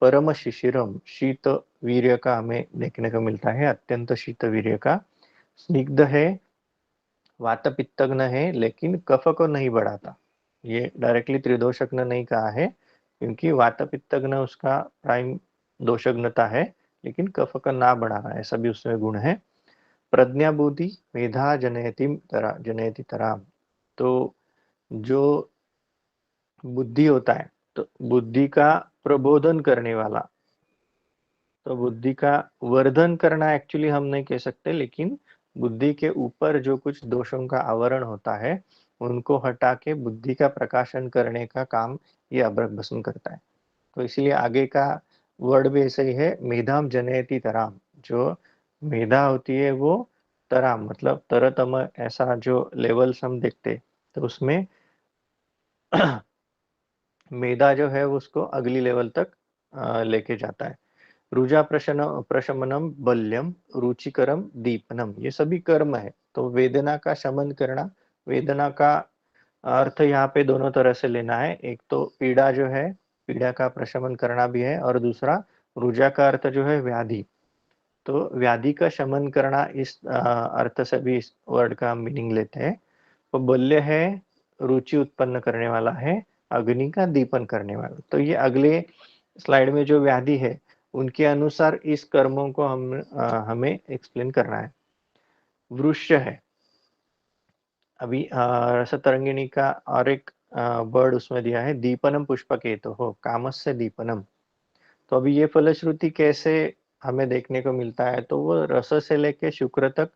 Speaker 2: परम शिशिरम शीत वीर्य का हमें देखने को मिलता है, अत्यंत शीत वीर्य का। स्निग्ध है, वात पित्तग्न है लेकिन कफ को नहीं बढ़ाता। ये डायरेक्टली त्रिदोषग्न नहीं कहा है क्योंकि वात पित्तग्न उसका प्राइम दोषग्नता है, लेकिन कफ का ना बढ़ाना ऐसा भी उसमें गुण है। प्रज्ञा बुद्धि मेधा जनयति तराम। तो जो बुद्धि होता है तो बुद्धि का प्रबोधन करने वाला, तो बुद्धि का वर्धन करना एक्चुअली हम नहीं कह सकते, लेकिन बुद्धि के ऊपर जो कुछ दोषों का आवरण होता है उनको हटा के बुद्धि का प्रकाशन करने का काम ये अभ्रक भस्म करता है। तो इसलिए आगे का वर्ड भी ऐसे ही है, मेधाम जनयति तराम। जो मेधा होती है वो तरा मतलब तरतम, ऐसा जो लेवल्स हम देखते, तो उसमें मेधा जो है उसको अगली लेवल तक लेके जाता है। रुजा प्रशमनम बल्यम रुचिकरम दीपनम, ये सभी कर्म है। तो वेदना का शमन करना, वेदना का अर्थ यहाँ पे दोनों तरह से लेना है। एक तो पीड़ा जो है, पीड़ा का प्रशमन करना भी है, और दूसरा रुजा का अर्थ जो है व्याधि। तो व्याधि का शमन करना, इस अर्थ से भी इस वर्ड का मीनिंग लेते हैं। तो बल्य है रुचि उत्पन्न करने वाला है, अग्नि का दीपन करने वाला। तो ये अगले स्लाइड में जो व्याधि है उनके अनुसार इस कर्मों को हमें एक्सप्लेन करना है। वृक्ष है, अभी रसतरंगिणी का और एक वर्ड उसमें दिया है, दीपनम पुष्पकेतु हो कामस्य दीपनम। तो अभी ये फलश्रुति कैसे हमें देखने को मिलता है, तो वो रस से लेके शुक्र तक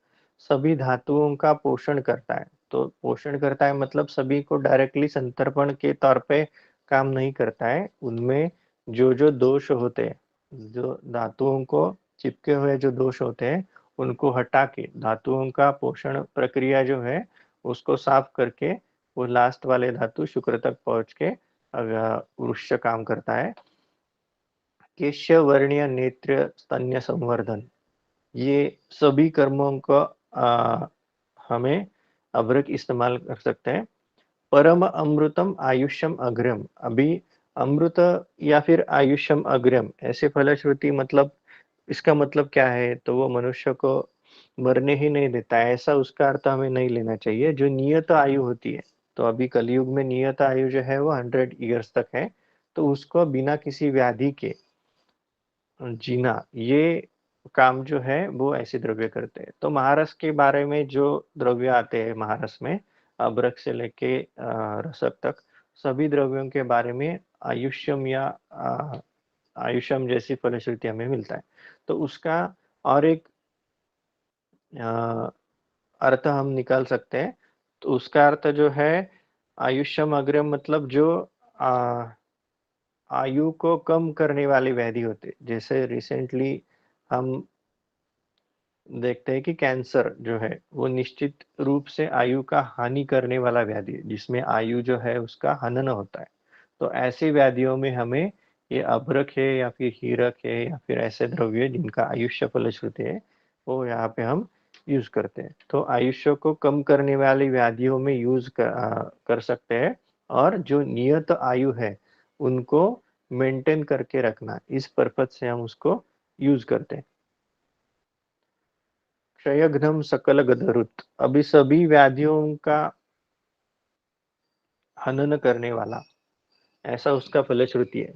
Speaker 2: सभी धातुओं का पोषण करता है। तो पोषण करता है मतलब सभी को डायरेक्टली संतर्पण के तौर पे काम नहीं करता है। उनमें जो जो दोष होते हैं, जो धातुओं को चिपके हुए जो दोष होते हैं, उनको हटा के धातुओं का पोषण प्रक्रिया जो है उसको साफ करके वो लास्ट वाले धातु शुक्र तक पहुंच के वृक्ष काम करता है। केशवर्णीय नेत्र स्तन्य संवर्धन, ये सभी कर्मों को हमें अभ्रक इस्तेमाल कर सकते हैं। परम अमृतम आयुष्यम अग्रम, अभी अमृत या फिर आयुष्यम अग्रम ऐसे फलश्रुति मतलब इसका मतलब क्या है, तो वो मनुष्य को मरने ही नहीं देता है, ऐसा उसका अर्थ हमें नहीं लेना चाहिए। जो नियत आयु होती है, तो अभी कलयुग में नियत आयु जो है वो 100 ईयर्स तक है, तो उसको बिना किसी व्याधि के जीना, ये काम जो है वो ऐसे द्रव्य करते हैं। तो महारस के बारे में जो द्रव्य आते हैं महारस में, अभ्रक से लेके रसक तक सभी द्रव्यों के बारे में आयुष्यम या आयुष्यम जैसी फलश्रुति हमें मिलता है। तो उसका और एक अर्थ हम निकाल सकते हैं। तो उसका अर्थ जो है आयुष्यम अग्रम मतलब जो आ, आयु को कम करने वाली व्याधि होते, जैसे रिसेंटली हम देखते हैं कि कैंसर जो है वो निश्चित रूप से आयु का हानि करने वाला व्याधि है, जिसमें आयु जो है उसका हनन होता है। तो ऐसी व्याधियों में हमें ये अभ्रक है या फिर हीरक है या फिर ऐसे द्रव्य जिनका आयुष्य फलश्रुति है, वो यहाँ पे हम यूज करते हैं। तो आयुष्य को कम करने वाली व्याधियों में यूज कर सकते हैं। और जो नियत आयु है उनको मेंटेन करके रखना, इस पर्पज से हम उसको यूज करते हैं। क्षयघ्नम सकल गदरुत, अभी सभी व्याधियों का हनन करने वाला, ऐसा उसका फलश्रुति है।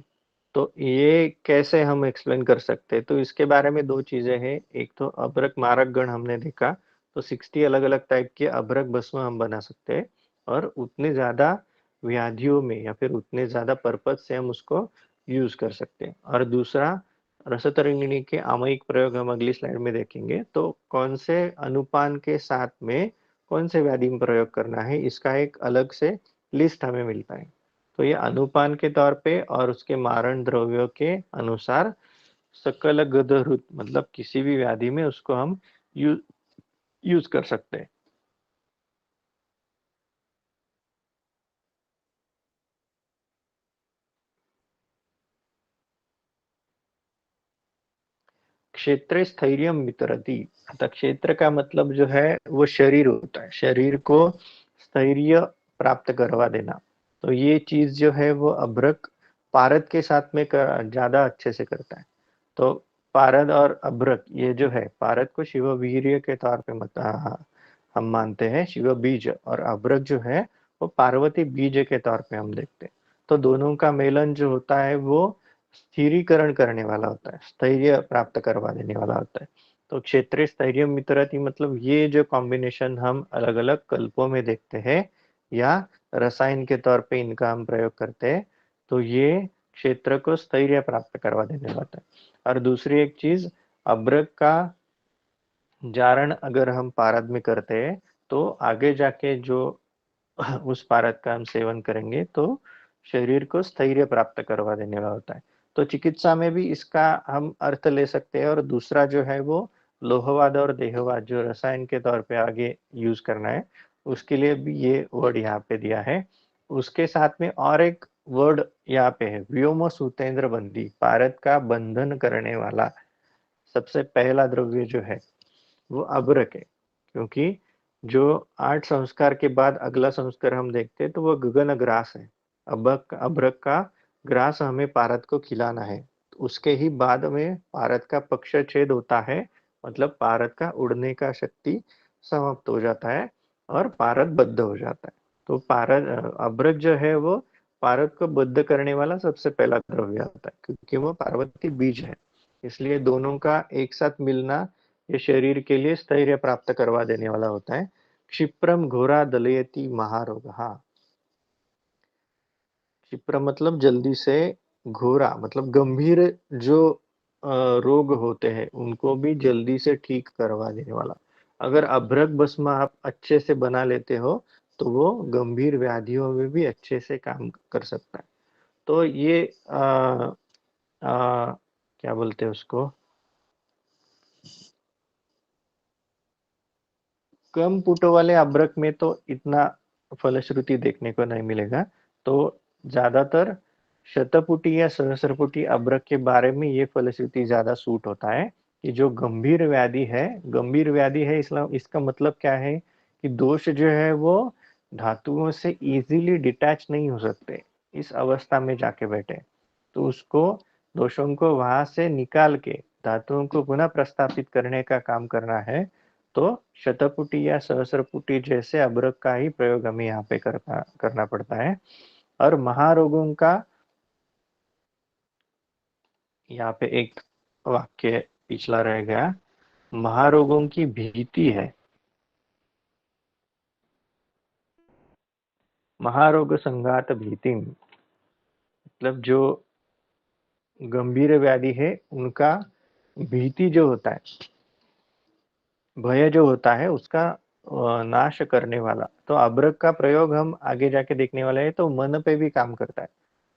Speaker 2: तो ये कैसे हम एक्सप्लेन कर सकते हैं, तो इसके बारे में दो चीजें हैं। एक तो अभ्रक मारक गण हमने देखा, तो 60 अलग अलग टाइप के अभ्रक भस्म हम बना सकते हैं, और उतने ज्यादा व्याधियों में या फिर उतने ज्यादा पर्पज से हम उसको यूज कर सकते हैं। और दूसरा, रसतरंगिणी के आमयिक प्रयोग हम अगली स्लाइड में देखेंगे। तो कौन से अनुपान के साथ में कौन से व्याधि में प्रयोग करना है, इसका एक अलग से लिस्ट हमें मिलता है। तो ये अनुपान के तौर पे और उसके मारण द्रव्यों के अनुसार सकल गदरुत मतलब किसी भी व्याधि में उसको हम यूज कर सकते हैं। क्षेत्र स्थैर्य वितरति, अतः क्षेत्र का मतलब जो है वो शरीर होता है, शरीर को स्थैर्य प्राप्त करवा देना। तो ये चीज जो है वो अभ्रक पारद के साथ में ज्यादा अच्छे से करता है। तो पारद और अभ्रक ये जो है, पारद को शिव वीर्य के तौर पे हम मानते हैं, शिव बीज, और अभ्रक जो है वो पार्वती बीज के तौर पे हम देखते हैं। तो दोनों का मेलन जो होता है वो स्थिरीकरण करने वाला होता है, स्थैर्य प्राप्त करवा देने वाला होता है। तो क्षेत्रीय स्थैर्य मित्रति मतलब ये जो कॉम्बिनेशन हम अलग अलग कल्पों में देखते हैं या रसायन के तौर पे इनका हम प्रयोग करते हैं, तो ये क्षेत्र को स्थैर्य प्राप्त करवा देने वाला है। और दूसरी एक चीज, अभ्रक का जारण अगर हम पारद में करते हैं, तो आगे जाके जो उस पारद का हम सेवन करेंगे तो शरीर को स्थैर्य प्राप्त करवा देने वाला होता है। तो चिकित्सा में भी इसका हम अर्थ ले सकते हैं। और दूसरा जो है वो लोहवाद और देहवाद जो रसायन के तौर पे आगे यूज करना है, उसके लिए भी ये वर्ड यहाँ पे दिया है। उसके साथ में और एक वर्ड यहाँ पे है, व्योम सूतेंद्र बंदी, पारद का बंधन करने वाला सबसे पहला द्रव्य जो है वो अभ्रक है। क्योंकि जो 8 संस्कार के बाद अगला संस्कार हम देखते हैं तो वो गगन ग्रास है। अभ्रक का ग्रास हमें पारद को खिलाना है। उसके ही बाद में पारद का पक्ष छेद होता है, मतलब पारद का उड़ने का शक्ति समाप्त हो जाता है और पारद बद्ध हो जाता है। तो पारद अभ्रक जो है वो पारद को बद्ध करने वाला सबसे पहला द्रव्य आता है, क्योंकि वो पार्वती बीज है। इसलिए दोनों का एक साथ मिलना ये शरीर के लिए स्थैर्य प्राप्त करवा देने वाला होता है। क्षिप्रम घोरा दलयति महारोग। हाँ, क्षिप्रम मतलब जल्दी से, घोरा मतलब गंभीर जो रोग होते हैं उनको भी जल्दी से ठीक करवा देने वाला। अगर अभ्रक भस्म आप अच्छे से बना लेते हो तो वो गंभीर व्याधियों में भी अच्छे से काम कर सकता है। तो ये क्या बोलते हैं उसको, कम पुटों वाले अभ्रक में तो इतना फलश्रुति देखने को नहीं मिलेगा। तो ज्यादातर शतपुटी या सहस्रपुटी अभ्रक के बारे में ये फलश्रुति ज्यादा सूट होता है कि जो गंभीर व्याधि है, गंभीर व्याधि है इसका मतलब क्या है कि दोष जो है वो धातुओं से इजीली डिटैच नहीं हो सकते, इस अवस्था में जाके बैठे। तो उसको, दोषों को वहां से निकाल के धातुओं को पुनः प्रस्थापित करने का काम करना है। तो शतपुटी या सहस्रपुटी जैसे अभ्रक का ही प्रयोग हमें यहाँ पे करना पड़ता है। और महारोगों का यहाँ पे एक वाक्य पिछला रह गया, महारोगों की भीति है, महारोग संघात भीति, मतलब जो गंभीर व्याधि है उनका भीति जो होता है, भय जो होता है उसका नाश करने वाला। तो अभ्रक का प्रयोग हम आगे जाके देखने वाले हैं, तो मन पे भी काम करता है।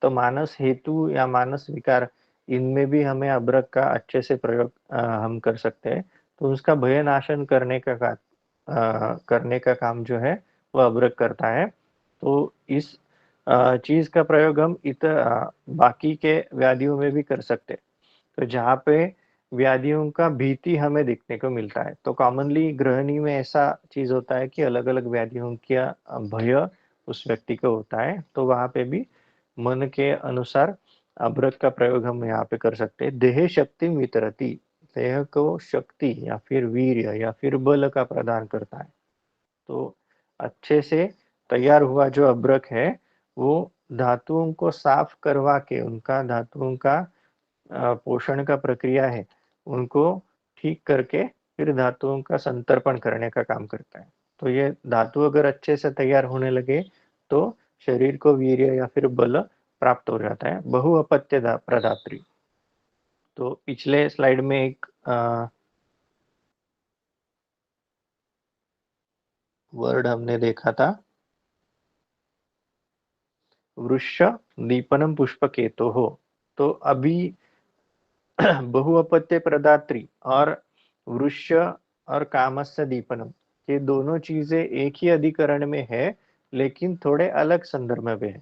Speaker 2: तो मानस हेतु या मानस विकार, इनमें भी हमें अभ्रक का अच्छे से प्रयोग हम कर सकते हैं। तो उसका भय नाशन करने का काम जो है वो अभ्रक करता है। तो इस चीज का प्रयोग हम बाकी के व्याधियों में भी कर सकते हैं। तो जहाँ पे व्याधियों का भीति हमें देखने को मिलता है, तो कॉमनली गृहिणी में ऐसा चीज होता है कि अलग अलग व्याधियों का भय उस व्यक्ति को होता है। तो वहां पे भी मन के अनुसार अभ्रक का प्रयोग हम यहाँ पे कर सकते हैं। देह शक्ति वितरती, देह को शक्ति या फिर वीर्य या फिर बल का प्रदान करता है। तो अच्छे से तैयार हुआ जो अभ्रक है वो धातुओं को साफ करवा के, उनका धातुओं का पोषण का प्रक्रिया है उनको ठीक करके फिर धातुओं का संतर्पण करने का काम करता है। तो ये धातु अगर अच्छे से तैयार होने लगे तो शरीर को वीर्य या फिर बल प्राप्त हो जाता है। बहु अपत्य प्रदात्री, तो पिछले स्लाइड में एक वर्ड हमने देखा था, वृक्ष दीपनम पुष्प केतो हो। तो अभी बहुअपत्य प्रदात्री और वृक्ष और कामस्य दीपनम, ये दोनों चीजें एक ही अधिकरण में है लेकिन थोड़े अलग संदर्भ में है।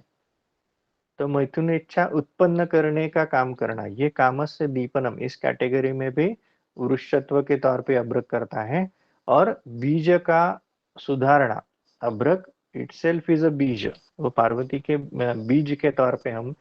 Speaker 2: तो मैथुन इच्छा उत्पन्न करने का काम करना, ये कामस्य दीपनम इस कैटेगरी में भी वृक्षत्व के तौर पे अभ्रक करता है। और बीज का सुधारना, अभ्रक इटसेल्फ इज अ बीज, वो पार्वती के बीज के तौर पे हम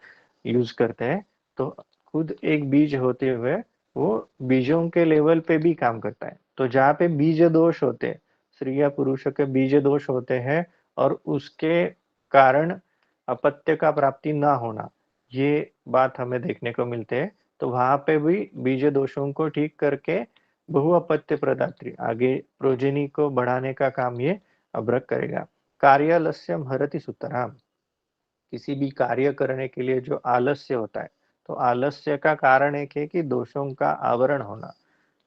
Speaker 2: यूज करते हैं। तो खुद एक बीज होते हुए वो बीजों के लेवल पे भी काम करता है। तो जहाँ पे बीज दोष होते हैं, स्त्री या पुरुष के बीज दोष होते हैं और उसके कारण अपत्य का प्राप्ति ना होना, ये बात हमें देखने को मिलते हैं। तो वहां पे भी बीज दोषों को ठीक करके बहुअपत्य प्रदात्री, आगे प्रोजेनी को बढ़ाने का काम ये अभ्रक करेगा। कार्यालस्यम हरति सुतराम, किसी भी कार्य करने के लिए जो आलस्य होता है, तो आलस्य का कारण एक है कि दोषों का आवरण होना,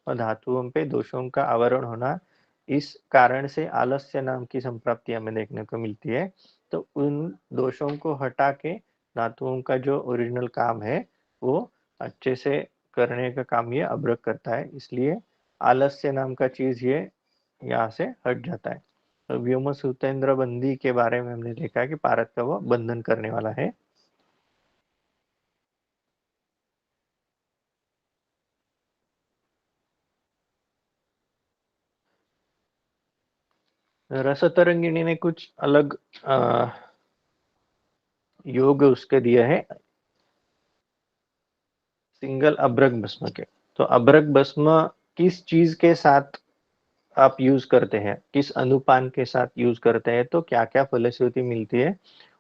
Speaker 2: और धातुओं पे दोषों का आवरण होना, इस कारण से आलस्य नाम की संप्राप्ति हमें देखने को मिलती है। तो उन दोषों को हटा के धातुओं का जो ओरिजिनल काम है वो अच्छे से करने का काम ये अभ्रक करता है। इसलिए आलस्य नाम का चीज ये यहाँ से हट जाता है। तो व्योम सूतेंद्र बंदी के बारे में हमने देखा कि पारद का वो बंधन करने वाला है। रसतरंगिणी ने कुछ अलग योग उसके दिए है सिंगल अभ्रक भस्म के। तो अभ्रक भस्म किस चीज के साथ आप यूज करते हैं, किस अनुपान के साथ यूज करते हैं, तो क्या क्या फलश्रुति मिलती है,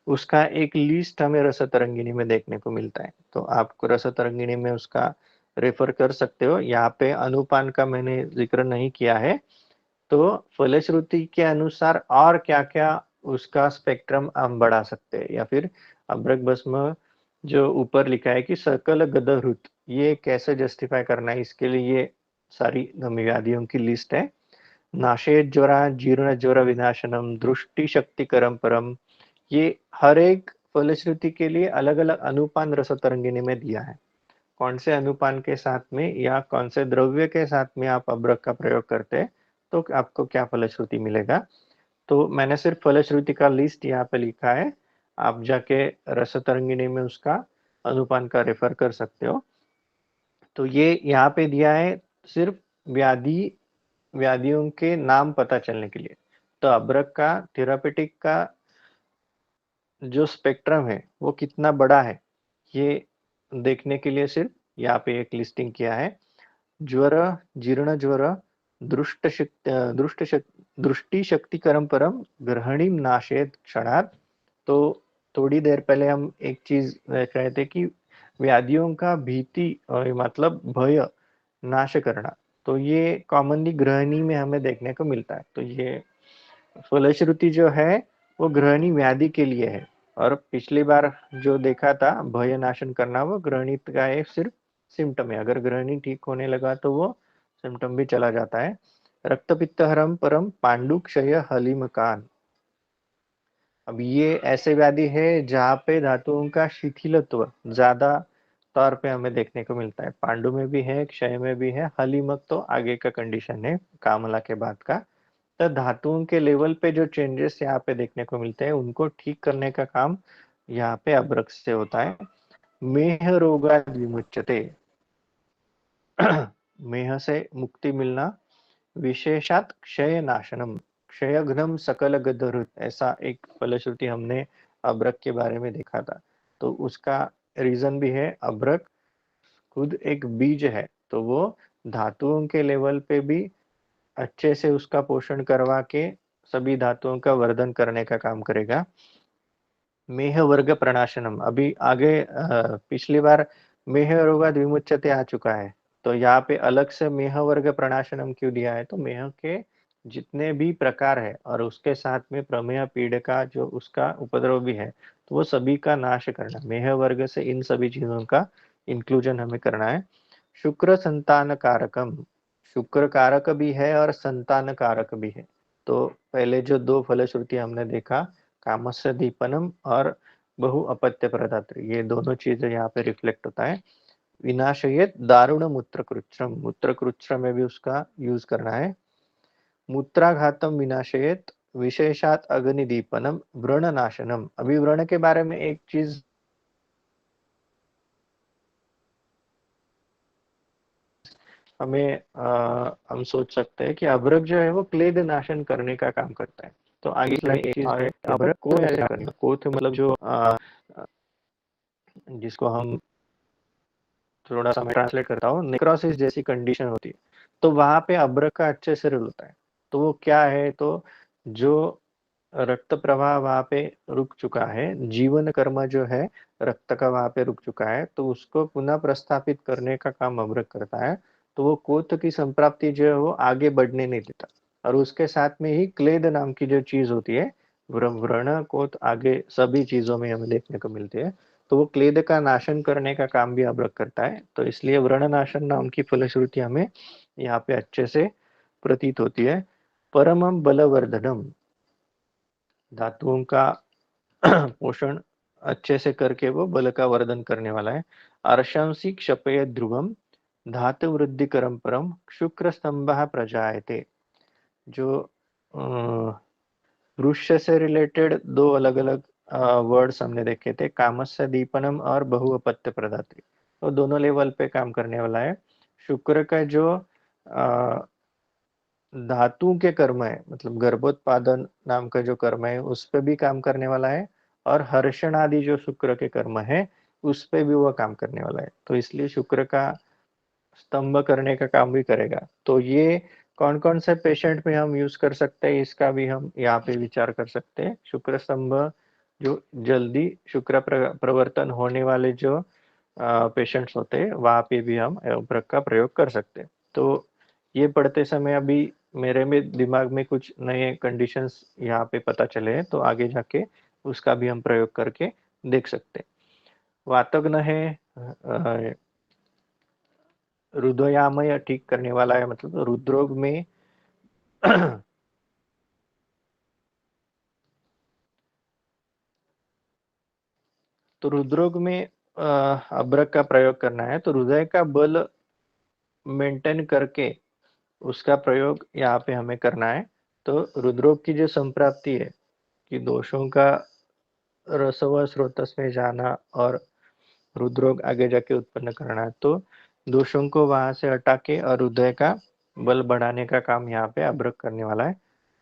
Speaker 2: उसका एक लिस्ट हमें रसतरंगिणी में देखने को मिलता है। तो आपको रसतरंगिणी में उसका रेफर कर सकते हो। यहाँ पे अनुपान का मैंने जिक्र नहीं किया है। तो फलश्रुति के अनुसार और क्या क्या उसका स्पेक्ट्रम हम बढ़ा सकते हैं, या फिर अभ्रक भस्म जो ऊपर लिखा है कि सकल गदहृत, ये कैसे जस्टिफाई करना है, इसके लिए ये सारी व्याधियों की लिस्ट है। नाशे ज्वरा जीर्ण ज्वर विनाशनम दृष्टि शक्तिकरम परम, ये हर एक फलश्रुति के लिए अलग अलग अनुपान रसतरंगिणी में दिया है। कौन से अनुपान के साथ में या कौन से द्रव्य के साथ में आप अभ्रक का प्रयोग करते हैं तो आपको क्या फलश्रुति मिलेगा। तो मैंने सिर्फ फलश्रुति का लिस्ट यहाँ पे लिखा है, आप जाके रसतरंगिणी में उसका अनुपान का रेफर कर सकते हो। तो ये यहाँ पे दिया है सिर्फ व्याधियों के नाम पता चलने के लिए। तो अभ्रक का थेरापेटिक का जो स्पेक्ट्रम है वो कितना बड़ा है, ये देखने के लिए सिर्फ यहाँ पे एक लिस्टिंग किया है। ज्वर, जीर्ण ज्वर, दृष्टि शक्तिकरम परम ग्रहणीम नाशेत क्षणात। तो थोड़ी देर पहले हम एक चीज देख रहे थे कि व्याधियों का भीति मतलब भय नाश करना, तो ये कॉमनली ग्रहणी में हमें देखने को मिलता है। तो ये फलश्रुति जो है वो ग्रहणी व्याधि के लिए है। और पिछली बार जो देखा था भय नाशन करना, वो ग्रहणी का एक सिर्फ सिम्टम है। अगर ग्रहणी ठीक होने लगा तो वो सिम्टम भी चला जाता है। रक्त पित्तहरम परम पांडु क्षय हलीम कान। अब ये ऐसे व्याधि है जहाँ पे धातुओं का शिथिलत्व ज्यादा तौर पे हमें देखने को मिलता है। पांडु में भी है, क्षय में भी है, हलीमक तो आगे का कंडीशन है कामला के बाद का। तो धातुओं के लेवल पे जो चेंजेस यहाँ पे देखने को मिलते हैं उनको ठीक करने का काम यहाँ पे अभ्रक से होता है। मेह रोगाद विमुच्यते, मेह से मुक्ति मिलना, विशेषात क्षय नाशनम, क्षयघ्नम सकल गदरुत, ऐसा एक फलश्रुति हमने अभ्रक के बारे में देखा था। तो उसका रीजन भी है, अभ्रक खुद एक बीज है, तो वो धातुओं के लेवल पे भी अच्छे से उसका पोषण करवा के सभी धातुओं का वर्धन करने का काम करेगा। मेह वर्ग प्रणाशनम, अभी आगे पिछली बार मेह रोगाद विमुच्यते आ चुका है। तो यहाँ पे अलग से मेह वर्ग प्रणाशनम क्यों दिया है, तो मेह के जितने भी प्रकार है और उसके साथ में प्रमेय पीड़ का जो उसका उपद्रव भी है, तो वो सभी का नाश करना, मेह वर्ग से इन सभी चीजों का इंक्लूजन हमें करना है। शुक्र संतान कारकम, शुक्र कारक भी है और संतान कारक भी है। तो पहले जो दो फलश्रुति हमने देखा, कामस्य दीपनम और बहु अपत्य प्रदात्री, ये दोनों चीजें यहाँ पे रिफ्लेक्ट होता है। विनाशयेत दारुण मूत्रकृच्छ्रम, मूत्रकृच्छ्र में भी उसका यूज करना है। मूत्राघातम विनाशयेत विशेषात अग्निदीपनम व्रण नाशनम। अभी व्रण के बारे में एक चीज हमें हम सोच सकते हैं कि अभ्रक जो है वो क्लेद नाशन करने का काम करता है। तो आगे स्लाइड एक चीज है, अभ्रक को ऐसा करना, कोथ मतलब जो जिसको हम थोड़ा सा मैं ट्रांसलेट करता हूँ, नेक्रोसिस जैसी कंडीशन होती है, तो वहां पे अभ्रक का अच्छे से रोल होता है। तो वो क्या है, तो जो रक्त प्रवाह वहां पे रुक चुका है, जीवन कर्म जो है रक्त का वहां पे रुक चुका है, तो उसको पुनः प्रस्थापित करने का काम अभ्रक करता है। तो वो कोथ की संप्राप्ति जो है वो आगे बढ़ने नहीं देता। और उसके साथ में ही क्लेद नाम की जो चीज होती है, व्रण कोथ आगे सभी चीजों में हमें देखने को मिलती है, तो वो क्लेद का नाशन करने का काम भी अभ्रक करता है। तो इसलिए व्रण नाशन नाम की फलश्रुति हमें यहाँ पे अच्छे से प्रतीत होती है। परमम बलवर्धनम, धातुओं का पोषण अच्छे से करके वो बल का वर्धन करने वाला है। अर्शंसी क्षपय ध्रुवम धातु वृद्धि करम परम शुक्र स्तंभ प्रजायते। जो वृक्ष से रिलेटेड दो अलग अलग वर्ड्स हमने देखे थे, कामस्य दीपनम और बहुअपत्य प्रदात्री। तो दोनों लेवल पे काम करने वाला है। शुक्र का जो धातु के कर्म है, मतलब गर्भोत्पादन नाम का जो कर्म है उस पे भी काम करने वाला है, और हर्षण आदि जो शुक्र के कर्म है उस पे भी वह काम करने वाला है। तो इसलिए शुक्र का स्तंभ करने का काम भी करेगा। तो ये कौन कौन से पेशेंट में हम यूज कर सकते हैं, इसका भी हम यहाँ पे विचार कर सकते हैं। शुक्र स्तंभ जो जल्दी शुक्र प्रवर्तन होने वाले जो पेशेंट्स होते हैं वहाँ पे भी हम एवब्रक का प्रयोग कर सकते हैं। तो ये पढ़ते समय अभी मेरे में दिमाग में कुछ नए कंडीशंस यहाँ पे पता चले हैं, तो आगे जाके उसका भी हम प्रयोग करके देख सकते हैं। वातग्न है हृदयामय ठीक करने वाला है, मतलब हृदरोग में तो हृदरोग में अब्रक का प्रयोग करना है तो हृदय का बल मेंटेन करके उसका प्रयोग यहाँ पे हमें करना है। तो हृदरोग की जो संप्राप्ति है कि दोषों का रसव स्रोतस में जाना और हृदरोग आगे जाके उत्पन्न करना है, तो दोषों को वहां से हटा के और हृदय का बल बढ़ाने का काम यहाँ पे अब्रक करने वाला है।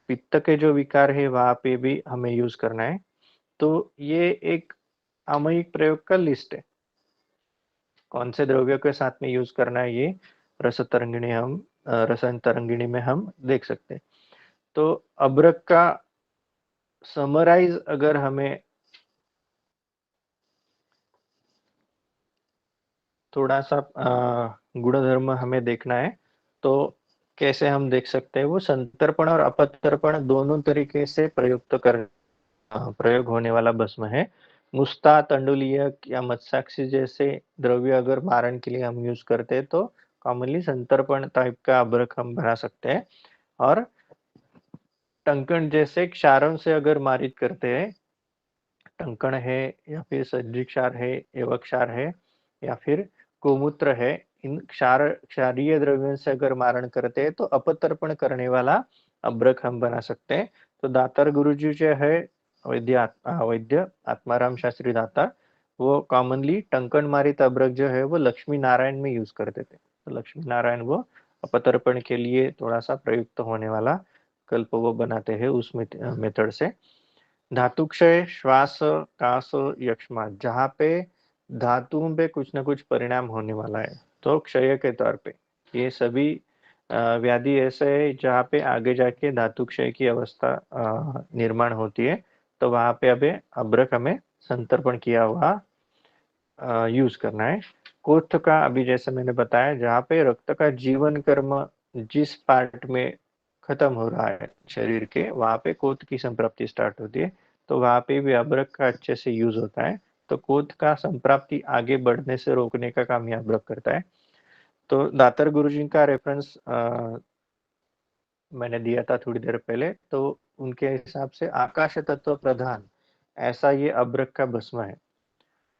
Speaker 2: पित्त के जो विकार है वहां पे भी हमें यूज करना है। तो ये एक सामयिक प्रयोग का लिस्ट है, कौन से द्रव्यों के साथ में यूज करना है ये रस तरंगिणी हम रसायन तरंगिणी में हम देख सकते हैं। तो अब्रक का समराइज अगर हमें थोड़ा सा गुणधर्म हमें देखना है तो कैसे हम देख सकते हैं, वो संतर्पण और अपतर्पण दोनों तरीके से प्रयोग होने वाला भस्म है। मुस्ता, तंडुलियक या मत्स्याक्षी जैसे द्रव्य अगर मारण के लिए हम यूज करते हैं तो कॉमनली संतर्पण टाइप का अब्रक हम बना सकते हैं। और टंकण जैसे क्षारों से अगर मारित करते हैं, टंकण है या फिर सज्जी क्षार है, एवं क्षार है या फिर गोमूत्र है, इन क्षारीय द्रव्यों से अगर मारण करते हैं तो अपतर्पण करने वाला अब्रक हम बना सकते हैं। तो दातार गुरुजी जो है वैद्य आत्माराम शास्त्री दातार, वो कॉमनली टंकण मारित अब्रक जो है वो लक्ष्मी नारायण में यूज करते थे। तो लक्ष्मी नारायण वो अपतर्पण के लिए थोड़ा सा प्रयुक्त होने वाला कल्प वो बनाते हैं उस मेथड से। धातु क्षय, श्वास, कास, यक्ष्मा, जहाँ पे धातुओं पे कुछ ना कुछ परिणाम होने वाला है तो क्षय के तौर पे ये सभी व्याधि ऐसे है जहाँ पे आगे जाके धातु क्षय की अवस्था निर्माण होती है, तो वहां पे अभी अब्रक हमें संतर्पण किया हुआ यूज करना है। कोष्ठ का अभी जैसे मैंने बताया, जहाँ पे रक्त का जीवन कर्म जिस पार्ट में खत्म हो रहा है शरीर के, वहां पे कोष्ठ की संप्राप्ति स्टार्ट होती है, तो वहां पे भी अब्रक का अच्छे से यूज होता है। तो कोष्ठ का संप्राप्ति आगे बढ़ने से रोकने का काम यह अब्रक करता है। तो दातर गुरुजी का रेफरेंस मैंने दिया था थोड़ी देर पहले, तो उनके हिसाब से आकाश तत्व प्रधान ऐसा ये अब्रक का भस्म है।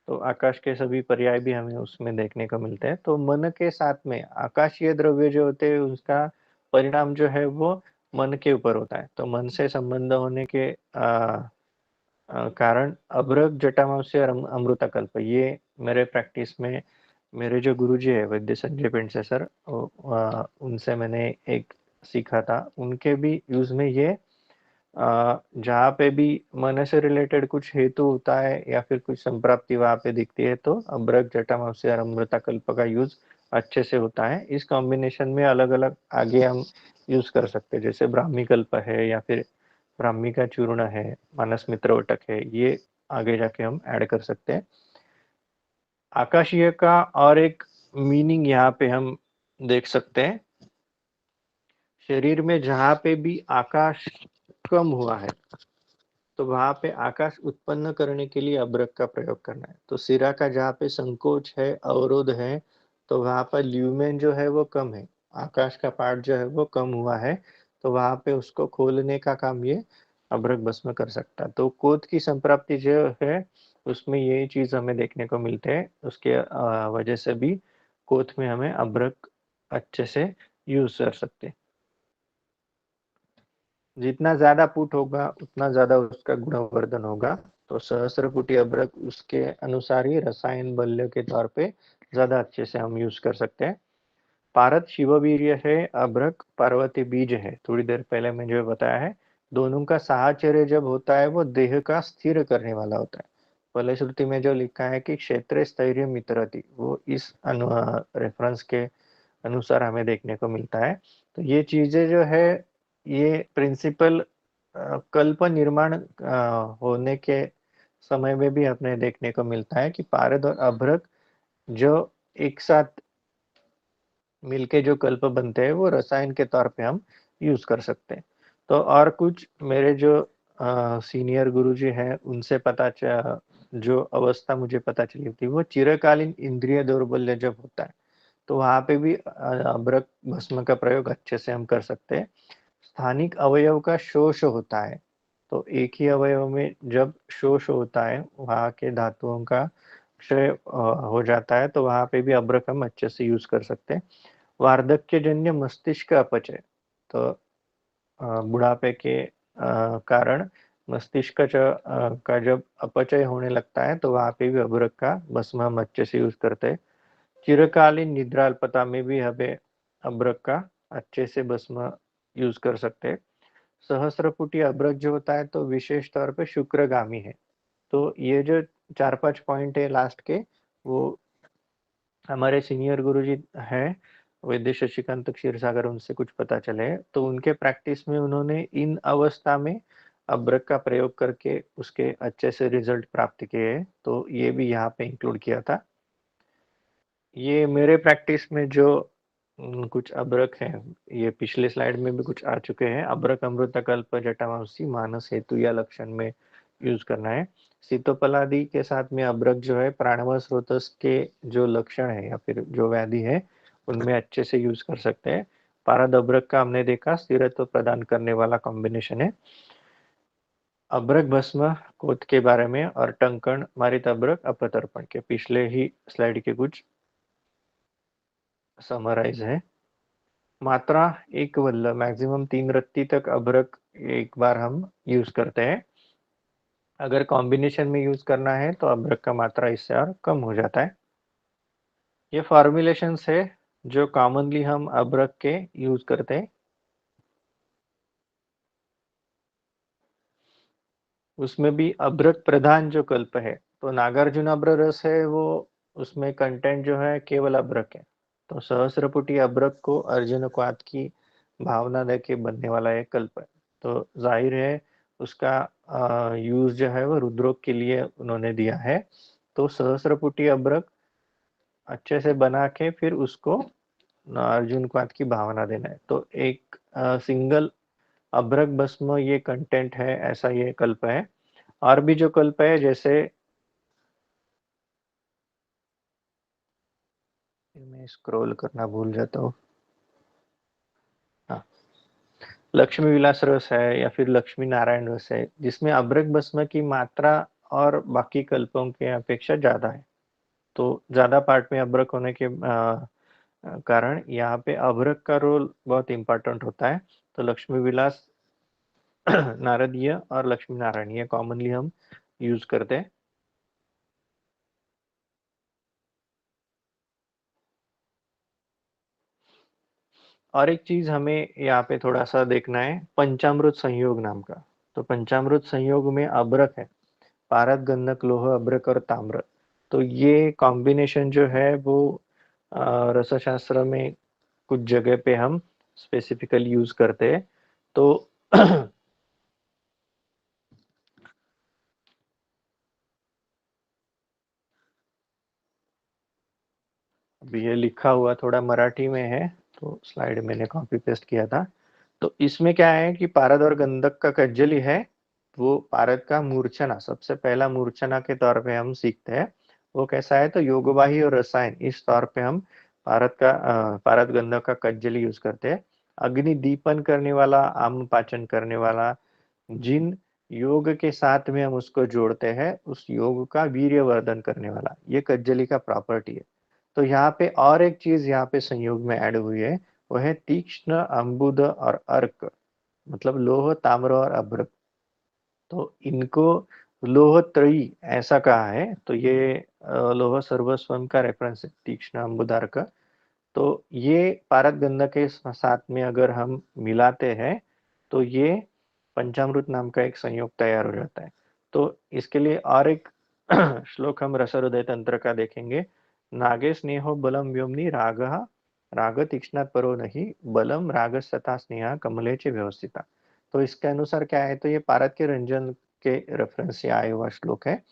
Speaker 2: तो आकाश के सभी पर्याय भी हमें उसमें देखने को मिलते हैं। तो मन के साथ में आकाशीय द्रव्य जो होते हैं उसका परिणाम जो है वो मन के ऊपर होता है। तो मन से संबंध होने के कारण अभ्रक जटामांसी और अमृतकल्प, ये मेरे प्रैक्टिस में मेरे जो गुरुजी है वैद्य संजय पेंडसे सर, उनसे मैंने एक सीखा था। उनके भी यूज में ये जहाँ पे भी मन से रिलेटेड कुछ हेतु होता है या फिर कुछ संप्राप्ति वहां पे दिखती है तो अब्रक जटामांसी और अमृतकल्प का यूज अच्छे से होता है। इस कॉम्बिनेशन में अलग अलग आगे हम यूज कर सकते हैं, जैसे ब्राह्मी कल्प है या फिर ब्राह्मी का चूर्ण है, मानस मित्रवटक है, ये आगे जाके हम ऐड कर सकते हैं। आकाशीय का और एक मीनिंग यहाँ पे हम देख सकते हैं, शरीर में जहाँ पे भी आकाश कम हुआ है तो वहां पे आकाश उत्पन्न करने के लिए अब्रक का प्रयोग करना है। तो सिरा का जहाँ पे संकोच है, अवरोध है, तो वहां पर ल्यूमेन जो है वो कम है, आकाश का पार्ट जो है वो कम हुआ है, तो वहां पे उसको खोलने का काम ये अब्रक भस्म कर सकता है। तो कोद की संप्राप्ति जो है उसमें यही चीज हमें देखने को मिलते हैं, उसके वजह से भी कोथ में हमें अभ्रक अच्छे से यूज कर सकते। जितना ज्यादा पुट होगा उतना ज्यादा उसका गुणवर्धन होगा। तो सहस्त्रपुटी अभ्रक उसके अनुसार ही रसायन बल्य के तौर पे ज्यादा अच्छे से हम यूज कर सकते हैं। पारद शिववीर्य है, अभ्रक पार्वती बीज है, थोड़ी देर पहले मैंने जो बताया है। दोनों का साहचर्य जब होता है वो देह का स्थिर करने वाला होता है। फलश्रुति में जो लिखा है कि क्षेत्र स्थैर्य मित्रति, वो इस रेफरेंस के अनुसार हमें देखने को मिलता है। तो ये चीजें जो है, ये प्रिंसिपल कल्प निर्माण होने के समय में भी अपने देखने को मिलता है कि पारद और अभ्रक जो एक साथ मिलके जो कल्प बनते हैं वो रसायन के तौर पे हम यूज कर सकते हैं। तो और कुछ मेरे जो सीनियर गुरुजी हैं उनसे जो अवस्था मुझे पता चली थी, वो चिरकालीन इंद्रिय दौर्बल्य जब होता है तो वहां पे भी अभ्रक भस्म का प्रयोग अच्छे से हम कर सकते हैं। स्थानिक अवयव का शोष होता है, तो एक ही अवयव में जब शोष होता है, वहां के धातुओं का क्षय हो जाता है, तो वहां पे भी अभ्रक हम अच्छे से यूज कर सकते हैं। वार्धक्यजन्य मस्तिष्क अपचय, तो बुढ़ापे के कारण मस्तिष्क का जब अपचय होने लगता है तो वहां पे भी अभ्रक का भस्म हम अच्छे से यूज करते हैं। चिरकालीन निद्राल्पता में भी हमें अभ्रक का अच्छे से भस्म यूज कर सकते हैं। सहस्त्रपुटी अभ्रक जो होता है तो विशेष तौर पे शुक्रगामी है। तो ये जो 4-5 पॉइंट है लास्ट के, वो हमारे सीनियर गुरुजी हैं वैद्य शशिकांत क्षीरसागर, उनसे कुछ पता चले तो उनके प्रैक्टिस में उन्होंने इन अवस्था में अभ्रक का प्रयोग करके उसके अच्छे से रिजल्ट प्राप्त किए हैं, तो ये भी यहाँ पे इंक्लूड किया था। ये मेरे प्रैक्टिस में जो कुछ अभ्रक हैं, ये पिछले स्लाइड में भी कुछ आ चुके हैं। अभ्रक अमृतकल्प जटामांसी मानस हेतु या लक्षण में यूज करना है। सीतोपलादि के साथ में अभ्रक जो है प्राणव स्रोतस के जो लक्षण है या फिर जो व्याधि है उनमें अच्छे से यूज कर सकते हैं। पारद अभ्रक का हमने देखा स्थिरत्व प्रदान करने वाला कॉम्बिनेशन है। अभ्रक भस्म कोथ के बारे में और टंकण मारित अभ्रक अपतर्पण के पिछले ही स्लाइड के कुछ समराइज है। मात्रा एक वल्ल मैक्सिमम 3 रत्ती तक अभ्रक एक बार हम यूज करते हैं। अगर कॉम्बिनेशन में यूज करना है तो अभ्रक का मात्रा इससे और कम हो जाता है। ये फॉर्मुलेशंस है जो कॉमनली हम अभ्रक के यूज करते हैं। उसमें भी अभ्रक प्रधान जो कल्प है, तो नागार्जुन अभ्र रस है वो, उसमें कंटेंट जो है केवल अभ्रक है। तो सहस्रपुटी अभ्रक को अर्जुन क्वाथ की भावना दे के बनने वाला एक कल्प है। तो जाहिर है उसका यूज जो है वो रुद्रोक के लिए उन्होंने दिया है। तो सहस्रपुटी अभ्रक अच्छे से बना के फिर उसको अर्जुन क्वाथ की भावना देना है। तो एक सिंगल अभ्रक भस्म ये कंटेंट है, ऐसा ये कल्प है। और भी जो कल्प है जैसे, मैं स्क्रॉल करना भूल जाता हूँ। हाँ, लक्ष्मी विलास रस है या फिर लक्ष्मी नारायण रस है, जिसमें अभ्रक भस्म की मात्रा और बाकी कल्पों के अपेक्षा ज्यादा है। तो ज्यादा पार्ट में अभ्रक होने के कारण यहाँ पे अभ्रक का रोल बहुत इंपॉर्टेंट होता है। तो लक्ष्मी विलास नारदीय और लक्ष्मी नारायण ये कॉमनली हम यूज करते हैं। और एक चीज हमें यहाँ पे थोड़ा सा देखना है, पंचामृत संयोग नाम का। तो पंचामृत संयोग में अभ्रक है, पारद गंधक लोह अभ्रक और ताम्र। तो ये कॉम्बिनेशन जो है वो रसशास्त्र में कुछ जगह पे हम स्पेसिफिकली यूज करते हैं। तो अभी ये लिखा हुआ थोड़ा मराठी में है, तो स्लाइड मैंने कॉपी पेस्ट किया था। तो इसमें क्या है कि पारद और गंधक का कज्जली है, वो पारद का मूर्छना, सबसे पहला मूर्छना के तौर पे हम सीखते हैं। वो कैसा है, तो योगवाही और रसायन इस तौर पे हम पारद गंधक का कज्जली यूज करते हैं। अग्नि दीपन करने वाला, आम पाचन करने वाला, जिन योग के साथ में हम उसको जोड़ते हैं उस योग का वीर्यवर्धन करने वाला, ये कज्जली का प्रॉपर्टी है। तो यहाँ पे और एक चीज यहाँ पे संयोग में ऐड हुई है, वो है तीक्ष्ण, अम्बुद और अर्क, मतलब लोह, ताम्र और अभ्रक। तो इनको लोह त्रयी ऐसा कहा है। तो ये लोह सर्वस्वम का रेफरेंस है, तीक्ष्ण, अम्बुदार का। तो ये पारद गंधक के साथ में अगर हम मिलाते हैं तो ये पंचामृत नाम का एक संयोग तैयार हो जाता है। तो इसके लिए और एक श्लोक हम रसहृदय तंत्र का देखेंगे। नागे स्नेहो बलम व्योमनि राग, राग तीक्ष्णात् परो नहीं, बलम राग सता स्नेहा कमले च व्यवस्थिता। तो इसके अनुसार क्या है, तो ये पारद के रंजन के रेफरेंस से आया हुआ श्लोक है।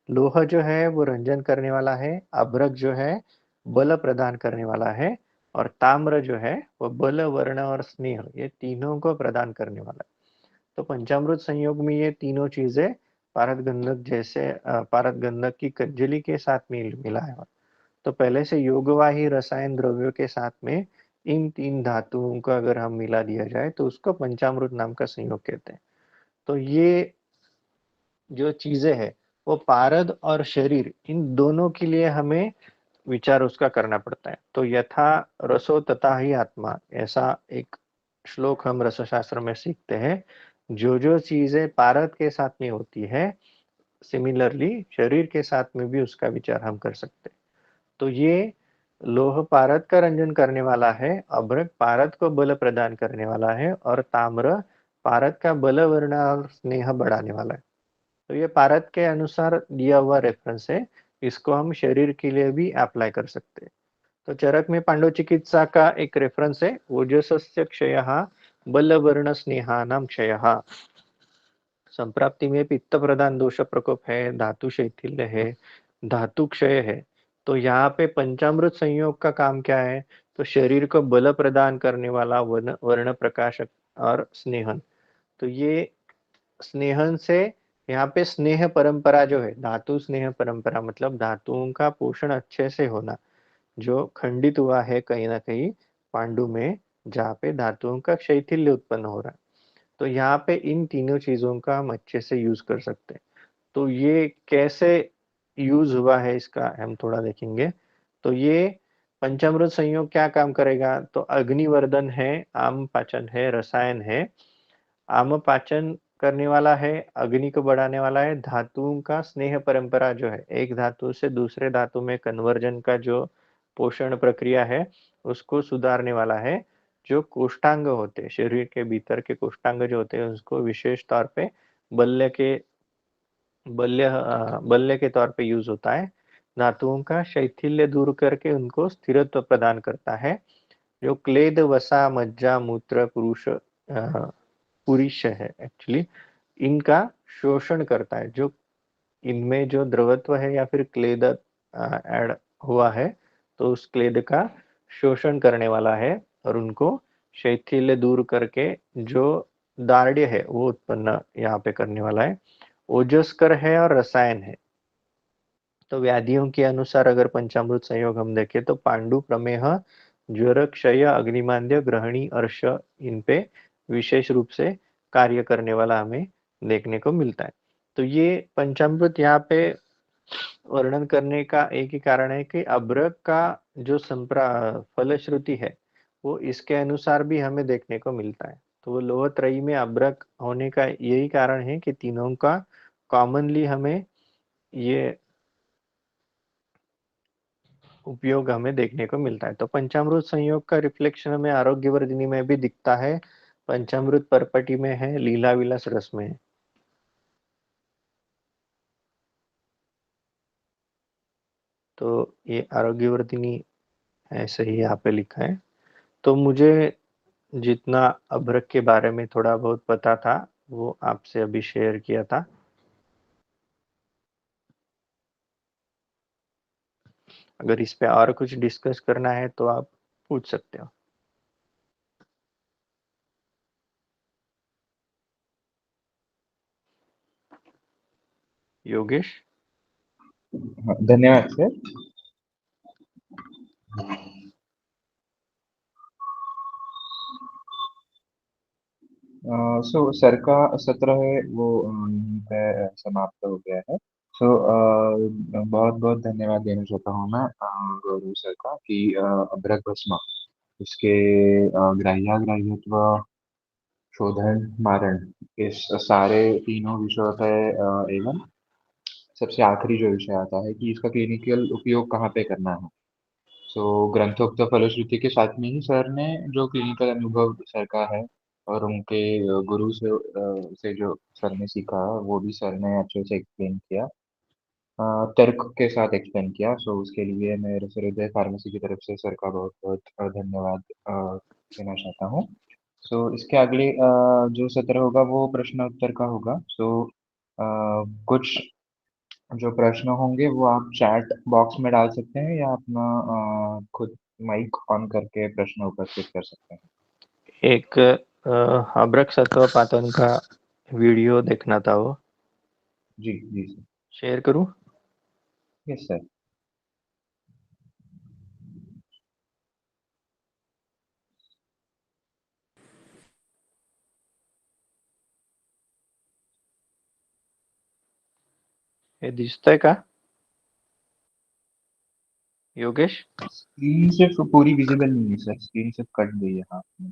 Speaker 2: लोह जो है वो रंजन करने वाला है, अभ्रक जो है बल प्रदान करने वाला है, और ताम्र जो है वो बल, वर्ण और स्नेह, ये तीनों को प्रदान करने वाला है। तो पंचामृत संयोग में ये तीनों चीजें पारद गंधक जैसे पारद गंधक की कंजली के साथ मिला है। तो पहले से योगवाही रसायन द्रव्यों के साथ में इन तीन धातुओं को अगर हम मिला दिया जाए तो उसको पंचामृत नाम का संयोग कहते हैं। तो ये जो चीजें हैं वो पारद और शरीर, इन दोनों के लिए हमें विचार उसका करना पड़ता है। तो यथा रसो तथा ही आत्मा, ऐसा एक श्लोक हम रसशास्त्र में सीखते हैं। जो जो चीजें पारद के साथ में होती है, सिमिलरली शरीर के साथ में भी उसका विचार हम कर सकते हैं। तो ये लोह पारद का रंजन करने वाला है, अभ्रक पारद को बल प्रदान करने वाला है, और ताम्र पारद का बल, वर्ण और स्नेह बढ़ाने वाला है। तो ये पारद के अनुसार दिया हुआ रेफरेंस है, इसको हम शरीर के लिए भी अप्लाई कर सकते हैं। तो चरक में पांडव चिकित्सा का एक रेफरेंस है, ओजसस्य क्षयः बल वर्ण स्नेहानाम क्षयः। संप्राप्ति में पित्त प्रधान दोष प्रकोप है, धातु शैथिल्य है, धातु क्षय है। तो यहाँ पे पंचामृत संयोग का काम क्या है, तो शरीर को बल प्रदान करने वाला वर्ण प्रकाशक और स्नेहन। तो ये स्नेहन से यहाँ पे स्नेह परंपरा जो है, धातु स्नेह परंपरा मतलब धातुओं का पोषण अच्छे से होना, जो खंडित हुआ है कहीं ना कहीं पांडु में, जहाँ पे धातुओं का शैथिल्य उत्पन्न हो रहा है। तो यहाँ पे इन तीनों चीजों का हम अच्छे से यूज कर सकते हैं। तो ये कैसे यूज हुआ है इसका हम थोड़ा देखेंगे। तो ये पंचामृत संयोग क्या काम करेगा, तो अग्निवर्धन है, आम पाचन है, रसायन है। आम पाचन करने वाला है, अग्नि को बढ़ाने वाला है, धातुओं का स्नेह परंपरा जो है, एक धातु से दूसरे धातु में कन्वर्जन का जो पोषण प्रक्रिया है उसको सुधारने वाला है। जो कोष्ठांग होते हैं, शरीर के भीतर के कोष्ठांग जो होते हैं उसको विशेष तौर पे बल्य के बल्य के तौर पे यूज होता है। धातुओं का शैथिल्य दूर करके उनको स्थिरत्व प्रदान करता है। जो क्लेद, वसा, मज्जा, मूत्र, पुरुष है एक्चुअली, इनका शोषण करता है। जो इनमें जो द्रवत्व है या फिर क्लेद ऐड हुआ है, तो उस क्लेद का शोषण करने वाला है, और उनको शैथिल्य दूर करके जो दार्ढ्य है वो उत्पन्न यहाँ पे करने वाला है। ओजस्कर है और रसायन है। तो व्याधियों के अनुसार अगर पंचामृत संयोग हम देखें तो पांडु, प्रमेह, ज्वर, क्षय, अग्निमांद्य, ग्रहणी, अर्श, इन पे विशेष रूप से कार्य करने वाला हमें देखने को मिलता है। तो ये पंचामृत यहाँ पे वर्णन करने का एक ही कारण है कि अभ्रक का जो फलश्रुति है वो इसके अनुसार भी हमें देखने को मिलता है। तो वो लोह त्रयी में अभ्रक होने का यही कारण है कि तीनों का कॉमनली हमें ये उपयोग हमें देखने को मिलता है। तो पंचामृत संयोग का रिफ्लेक्शन हमें आरोग्यवर्धिनी में भी दिखता है, पंचामृत परपटी में है, लीला विलास रस में है। तो ये आरोग्यवर्धिनी ऐसे ही यहाँ पे लिखा है। तो मुझे जितना अभ्रक के बारे में थोड़ा बहुत पता था वो आपसे अभी शेयर किया था। अगर इस पे और कुछ डिस्कस करना है तो आप पूछ सकते हो। योगेश।
Speaker 1: हाँ, धन्यवाद सर। सो सर का सत्र है वो यहीं पे समाप्त हो गया है। सो बहुत बहुत धन्यवाद देना चाहता हूँ मैं गौरव सर का कि अभ्रक भस्म इसके ग्राह्याग्राह्यत्व, शोधन, मारण, इस सारे तीनों विषयों पे एवं सबसे आखिरी जो विषय आता है कि इसका क्लिनिकल उपयोग कहाँ पे करना है। सो ग्रंथोक्त फलश्रुति के साथ में ही सर ने जो क्लिनिकल अनुभव सर का है और उनके गुरु से जो सर ने सीखा वो भी सर ने अच्छे से एक्सप्लेन किया, तर्क के साथ एक्सप्लेन किया। सो उसके लिए मैं रसोदय फार्मेसी की तरफ से सर का बहुत बहुत धन्यवाद देना चाहता हूँ। सो इसके अगले जो सत्र होगा वो प्रश्न उत्तर का होगा। सो कुछ जो प्रश्न होंगे वो आप चैट बॉक्स में डाल सकते हैं या अपना खुद माइक ऑन करके प्रश्न उपस्थित कर सकते हैं।
Speaker 2: एक अब्रक सत्वपातन का वीडियो देखना था, वो
Speaker 1: जी जी सर।
Speaker 2: शेयर करूं?
Speaker 1: Yes sir.
Speaker 2: हे दिसतंय का योगेश?
Speaker 1: स्क्रीन सिर्फ पूरी विजिबल नहीं है सर, स्क्रीन सिर्फ कट गई है हाथ में।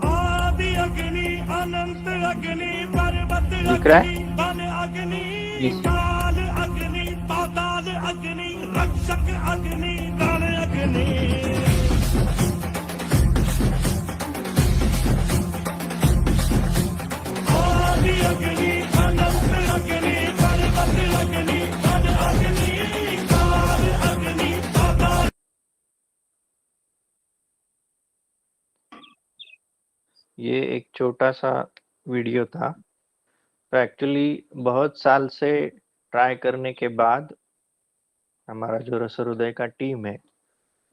Speaker 3: आदि अग्नि अनंत अग्नि पर्वत
Speaker 2: दिख रहा
Speaker 3: अग्नि
Speaker 2: है?
Speaker 3: वन अग्नि
Speaker 1: जी सर।
Speaker 3: काल अग्नि पाताल अग्नि रक्षक अग्नि गण अग्नि आदि अग्नि अनंत अग्नि पर्वत अग्नि वन अग्नि काल अग्नि पाताल।
Speaker 2: ये एक छोटा सा वीडियो था। तो एक्चुअली बहुत साल से ट्राई करने के बाद हमारा जो रसोहृदय का टीम है,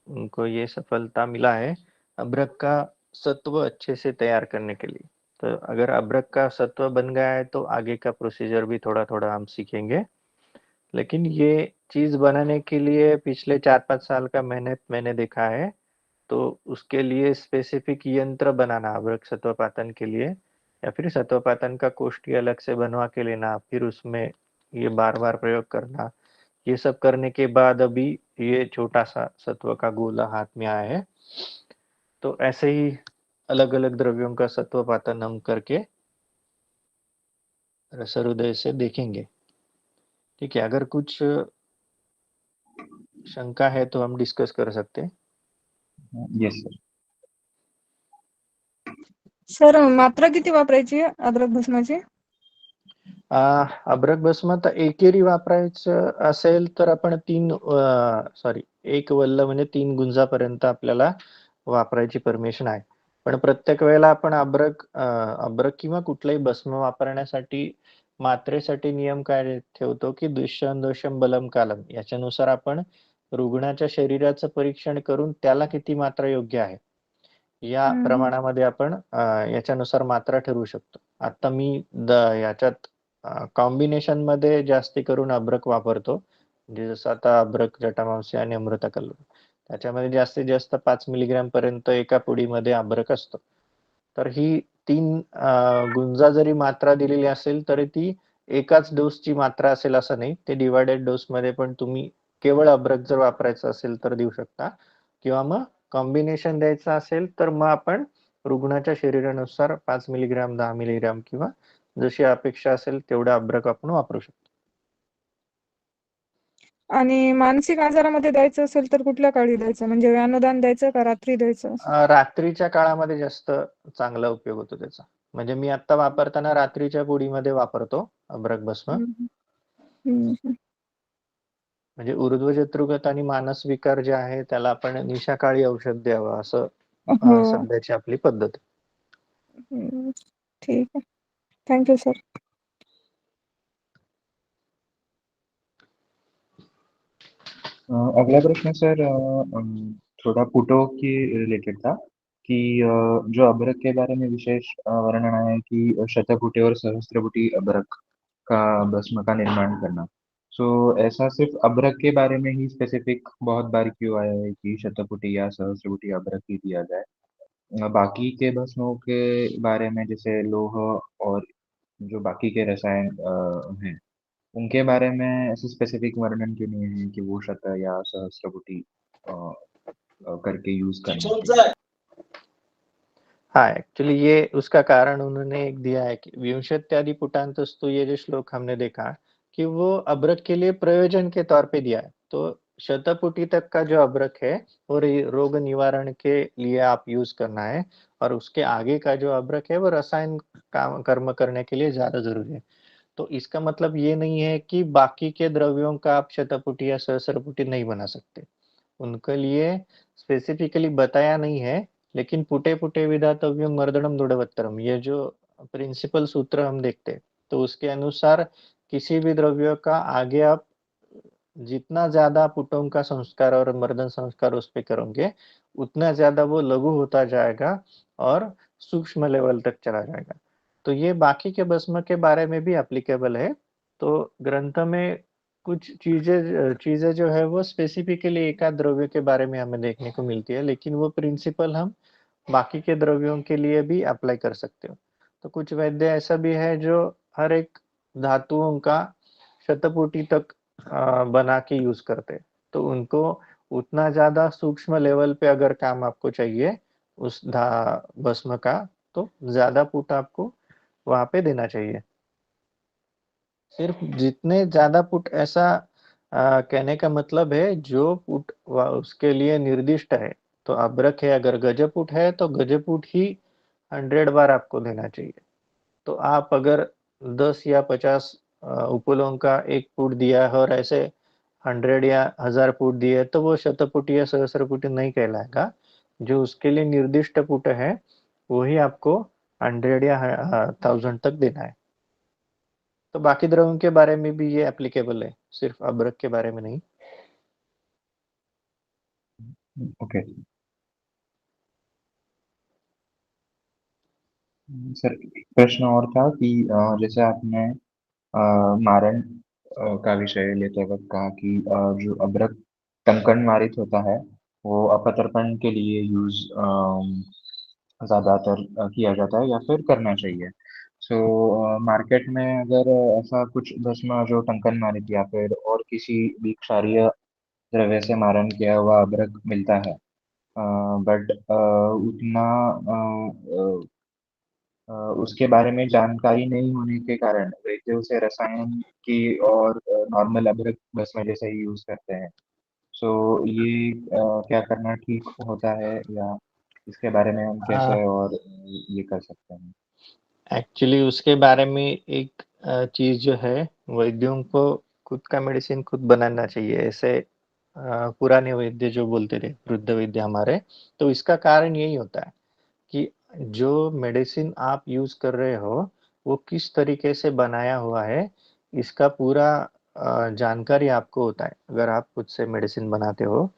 Speaker 2: उनको ये सफलता मिला है अब्रक का सत्व अच्छे से तैयार करने के लिए। तो अगर अब्रक का सत्व बन गया है तो आगे का प्रोसीजर भी थोड़ा थोड़ा हम सीखेंगे। लेकिन ये चीज बनाने के लिए पिछले 4-5 साल का मेहनत मैंने देखा है। तो उसके लिए स्पेसिफिक यंत्र बनाना अब्रक सत्वपातन के लिए, या फिर सत्वपातन का कोष्ठी अलग से बनवा के लेना, फिर उसमें ये बार बार प्रयोग करना, ये सब करने के बाद अभी ये छोटा सा सत्व का गोला हाथ में आया है। तो ऐसे ही अलग अलग द्रव्यों का सत्वपातन हम करके रसहृदय से देखेंगे। ठीक है, अगर कुछ शंका है तो हम डिस्कस कर सकते हैं।
Speaker 1: Yes sir.
Speaker 4: सर मात्रा किती वापरायची अद्रक भस्माची?
Speaker 2: अब्रक भस्म तर एकेरी वापरायचं असेल तर आपण एक वल्ल म्हणजे 3 गुंजापर्यंत आपल्याला वापरायची परमिशन आहे. पण प्रत्येक वेळेला आपण अब्रक किंवा कुठलंही भस्म वापरण्यासाठी मात्रेसाठी नियम काय ठेवतो की दुष्यं दोषं बलम कालम, याच्यानुसार आपण रुग्णाच्या शरीराचं परीक्षण करून त्याला किती मात्रा योग्य आहे या प्रमाणामध्ये आपण याच्यानुसार मात्रा ठरवू शकतो. आता मी याच्यात कॉम्बिनेशन मध्ये जास्ती करून अब्रक वापरतो. म्हणजे जसं आता अब्रक, जटामांसी आणि अमृताकल्लो, त्याच्यामध्ये जास्तीत जास्त 5 मिलीग्रॅम पर्यंत एका पुडीमध्ये अब्रक असतो. तर ही 3 गुंजा जरी मात्रा दिलेली असेल तरी ती एकाच डोसची मात्रा असेल असं नाही. ते डिवायडेड डोस मध्ये पण तुम्ही केवळ अब्रक जर वापरायचं असेल तर देऊ शकता, किंवा मग कॉम्बिनेशन द्यायचं असेल तर मग आपण रुग्णाच्या शरीरानुसार 5 मिलीग्रॅम, 10 मिलीग्रॅम किंवा जशी अपेक्षा असेल तेवढा अब्रक आपण वापरू शकतो.
Speaker 4: आणि मानसिक आजारामध्ये द्यायचं असेल तर कुठल्या काळी द्यायचं? म्हणजे व्यानोदान द्यायचं का रात्री द्यायचं?
Speaker 2: रात्रीच्या काळामध्ये जास्त चांगला उपयोग होतो त्याचा. म्हणजे मी आता वापरताना रात्रीच्या पुडीमध्ये वापरतो अब्रक भस्म. म्हणजे ऊर्ध्व शत्रुगत आणि मानस विकार जे आहे त्याला आपण निशाकाळी औषध द्यावं असं
Speaker 4: हो.
Speaker 2: सध्याची आपली पद्धत.
Speaker 4: ठीक आहे, थँक्यू सर.
Speaker 1: अगला प्रश्न सर थोड़ा पुटो की रिलेटेड था कि जो अभ्रक के बारे में विशेष वर्णन आया है कि शतपुटी और सहस्त्रपुटी अभ्रक का भस्म का निर्माण करना। सो ऐसा सिर्फ अभ्रक के बारे में ही स्पेसिफिक बहुत बार क्यों आया है कि शतपुटी या सहस्त्रपुटी अभ्रक ही दिया जाए? बाकी के भस्मों के बारे में जैसे लोह और जो बाकी के रसायन हैं उनके बारे में ऐसे स्पेसिफिक वर्णन क्यों नहीं है कि वो शत या सहस्त्रपुटी करके यूज करना चाहिए?
Speaker 2: हाँ, एक्चुअली ये उसका कारण उन्होंने एक दिया है कि विंशत्यादि पुटान्तस्तु, ये जो श्लोक हमने देखा कि वो अभ्रक के लिए प्रयोजन के तौर पे दिया है। तो शतपुटी तक का जो अभ्रक है वो रोग निवारण के लिए आप यूज करना है, और उसके आगे का जो अभ्रक है वो रसायन काम कर्म करने के लिए ज्यादा जरूरी है। तो इसका मतलब ये नहीं है कि बाकी के द्रव्यों का आप शतपुटी या सहस्रपुटी नहीं बना सकते, उनके लिए स्पेसिफिकली बताया नहीं है। लेकिन पुटे पुटे विधातव्यम मर्दनम दृढ़वत्तरम, ये जो प्रिंसिपल सूत्र हम देखते हैं, तो उसके अनुसार किसी भी द्रव्य का आगे आप जितना ज्यादा पुटों का संस्कार और मर्दन संस्कार उस पे करोगे, उतना ज्यादा वो लघु होता जाएगा और सूक्ष्म लेवल तक चला जाएगा। तो ये बाकी के भस्म के बारे में भी एप्लीकेबल है। तो ग्रंथ में कुछ चीजें चीजें जो है वो स्पेसिफिकली एकाध द्रव्य के बारे में हमें देखने को मिलती है, लेकिन वो प्रिंसिपल हम बाकी के द्रव्यों के लिए भी अप्लाई कर सकते हो। तो कुछ वैद्य ऐसा भी है जो हर एक धातुओं का शतपुटी तक बना के यूज करते हैं। तो उनको उतना ज्यादा सूक्ष्म लेवल पे अगर काम आपको चाहिए उस भस्म का, तो ज्यादा पुट आपको वहां पे देना चाहिए। सिर्फ जितने ज्यादा पुट, ऐसा कहने का मतलब है जो पुट उसके लिए निर्दिष्ट है। तो अभ्रक है, अगर गजपुट है तो गजपुट ही 100 बार आपको देना चाहिए। तो आप अगर 10 या 50 उपलों का एक पुट दिया है और ऐसे 100 या 1000 पुट दिए, तो वो शतपुट या सहस्रपुट नहीं कहलाएगा। जो उसके लिए निर्दिष्ट पुट है वही आपको 100 या 1000 तक देना है। तो बाकी द्रव्यों के बारे में भी ये एप्लीकेबल है, सिर्फ अभ्रक के बारे में नहीं।
Speaker 1: ओके सर, एक प्रश्न और था कि जैसे आपने मारन का विषय लेते वक्त कहा कि जो अभ्रक टंकण मारित होता है वो अपतर्पण के लिए यूज ज्यादातर किया जाता है या फिर करना चाहिए। सो मार्केट में अगर ऐसा कुछ भस्म जो टंकण मारित या फिर और किसी भी क्षारीय द्रव्य से मारन किया हुआ अभ्रक मिलता है, बट उतना उसके बारे में जानकारी नहीं होने के कारण वैद्य उसे रसायन की और नॉर्मल अदरक भस्म जैसे ही यूज करते हैं। सो ये क्या करना ठीक होता है, या इसके बारे में हम कैसे और ये कर सकते हैं?
Speaker 2: एक्चुअली उसके बारे में एक चीज जो है, वैद्यों को खुद का मेडिसिन खुद बनाना चाहिए, ऐसे पुराने वैद्य जो बोलते थे, वृद्ध वैद्य हमारे। तो इसका कारण यही होता है कि जो मेडिसिन आप यूज कर रहे हो वो किस तरीके से बनाया हुआ है, इसका पूरा जानकारी आपको होता है अगर आप खुद से मेडिसिन बनाते हो।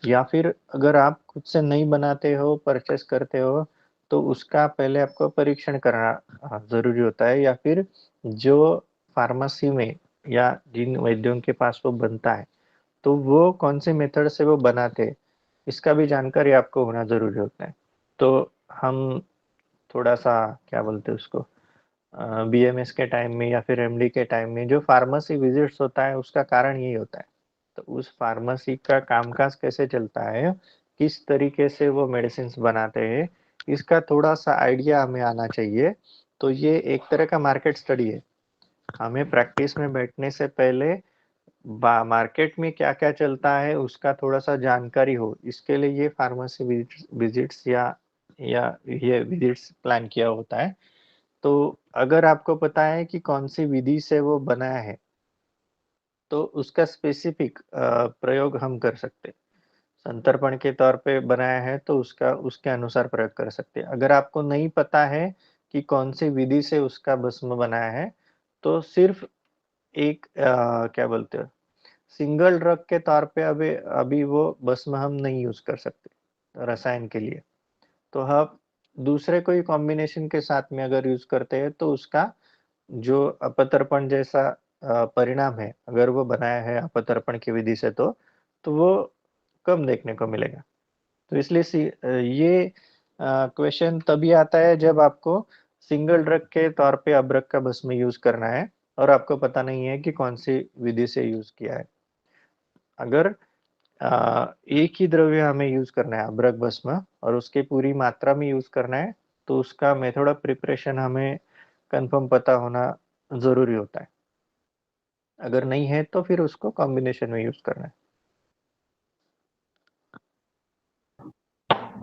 Speaker 2: या फिर अगर आप खुद से नहीं बनाते हो, परचेस करते हो, तो उसका पहले आपको परीक्षण करना जरूरी होता है। या फिर जो फार्मेसी में या जिन वैद्यों के पास वो बनता है, तो वो कौन से मेथड से वो बनाते हैं, इसका भी जानकारी आपको होना जरूरी होता है। तो हम थोड़ा सा, क्या बोलते हैं उसको, बीएमएस के टाइम में या फिर एमडी के टाइम में जो फार्मेसी विजिट्स होता है, उसका कारण यही होता है। तो उस फार्मेसी का कामकाज कैसे चलता है, किस तरीके से वो मेडिसिन बनाते हैं, इसका थोड़ा सा आइडिया हमें आना चाहिए। तो ये एक तरह का मार्केट स्टडी है। हमें प्रैक्टिस में बैठने से पहले मार्केट में क्या क्या चलता है उसका थोड़ा सा जानकारी हो, इसके लिए ये फार्मेसी विजिट्स या ये विजिट्स प्लान किया होता है। तो अगर आपको पता है कि कौन सी विधि से वो बनाया है, तो उसका स्पेसिफिक प्रयोग हम कर सकते हैं। संतर्पण के तौर पे बनाया है तो उसका उसके अनुसार प्रयोग कर सकते हैं। अगर आपको नहीं पता है कि कौन सी विधि से उसका भस्म बनाया है, तो सिर्फ एक क्या बोलते हैं, सिंगल ड्रग के तौर पे अभी अभी वो भस्म हम नहीं यूज कर सकते रसायन के लिए। तो हम दूसरे कोई कॉम्बिनेशन के साथ में अगर यूज करते हैं, तो उसका जो अपतर्पण जैसा परिणाम है, अगर वो बनाया है अपतर्पण की विधि से, तो वो कम देखने को मिलेगा। तो इसलिए ये क्वेश्चन तभी आता है जब आपको सिंगल ड्रग के तौर पे अब्रक का भस्म यूज करना है और आपको पता नहीं है कि कौन सी विधि से यूज किया है। अगर एक ही द्रव्य हमें यूज करना है अब्रक भस्म और उसके पूरी मात्रा में यूज करना है, तो उसका मेथड ऑफ प्रिपरेशन हमें कंफर्म पता होना जरूरी होता है। अगर नहीं है तो फिर उसको कॉम्बिनेशन में यूज करना है।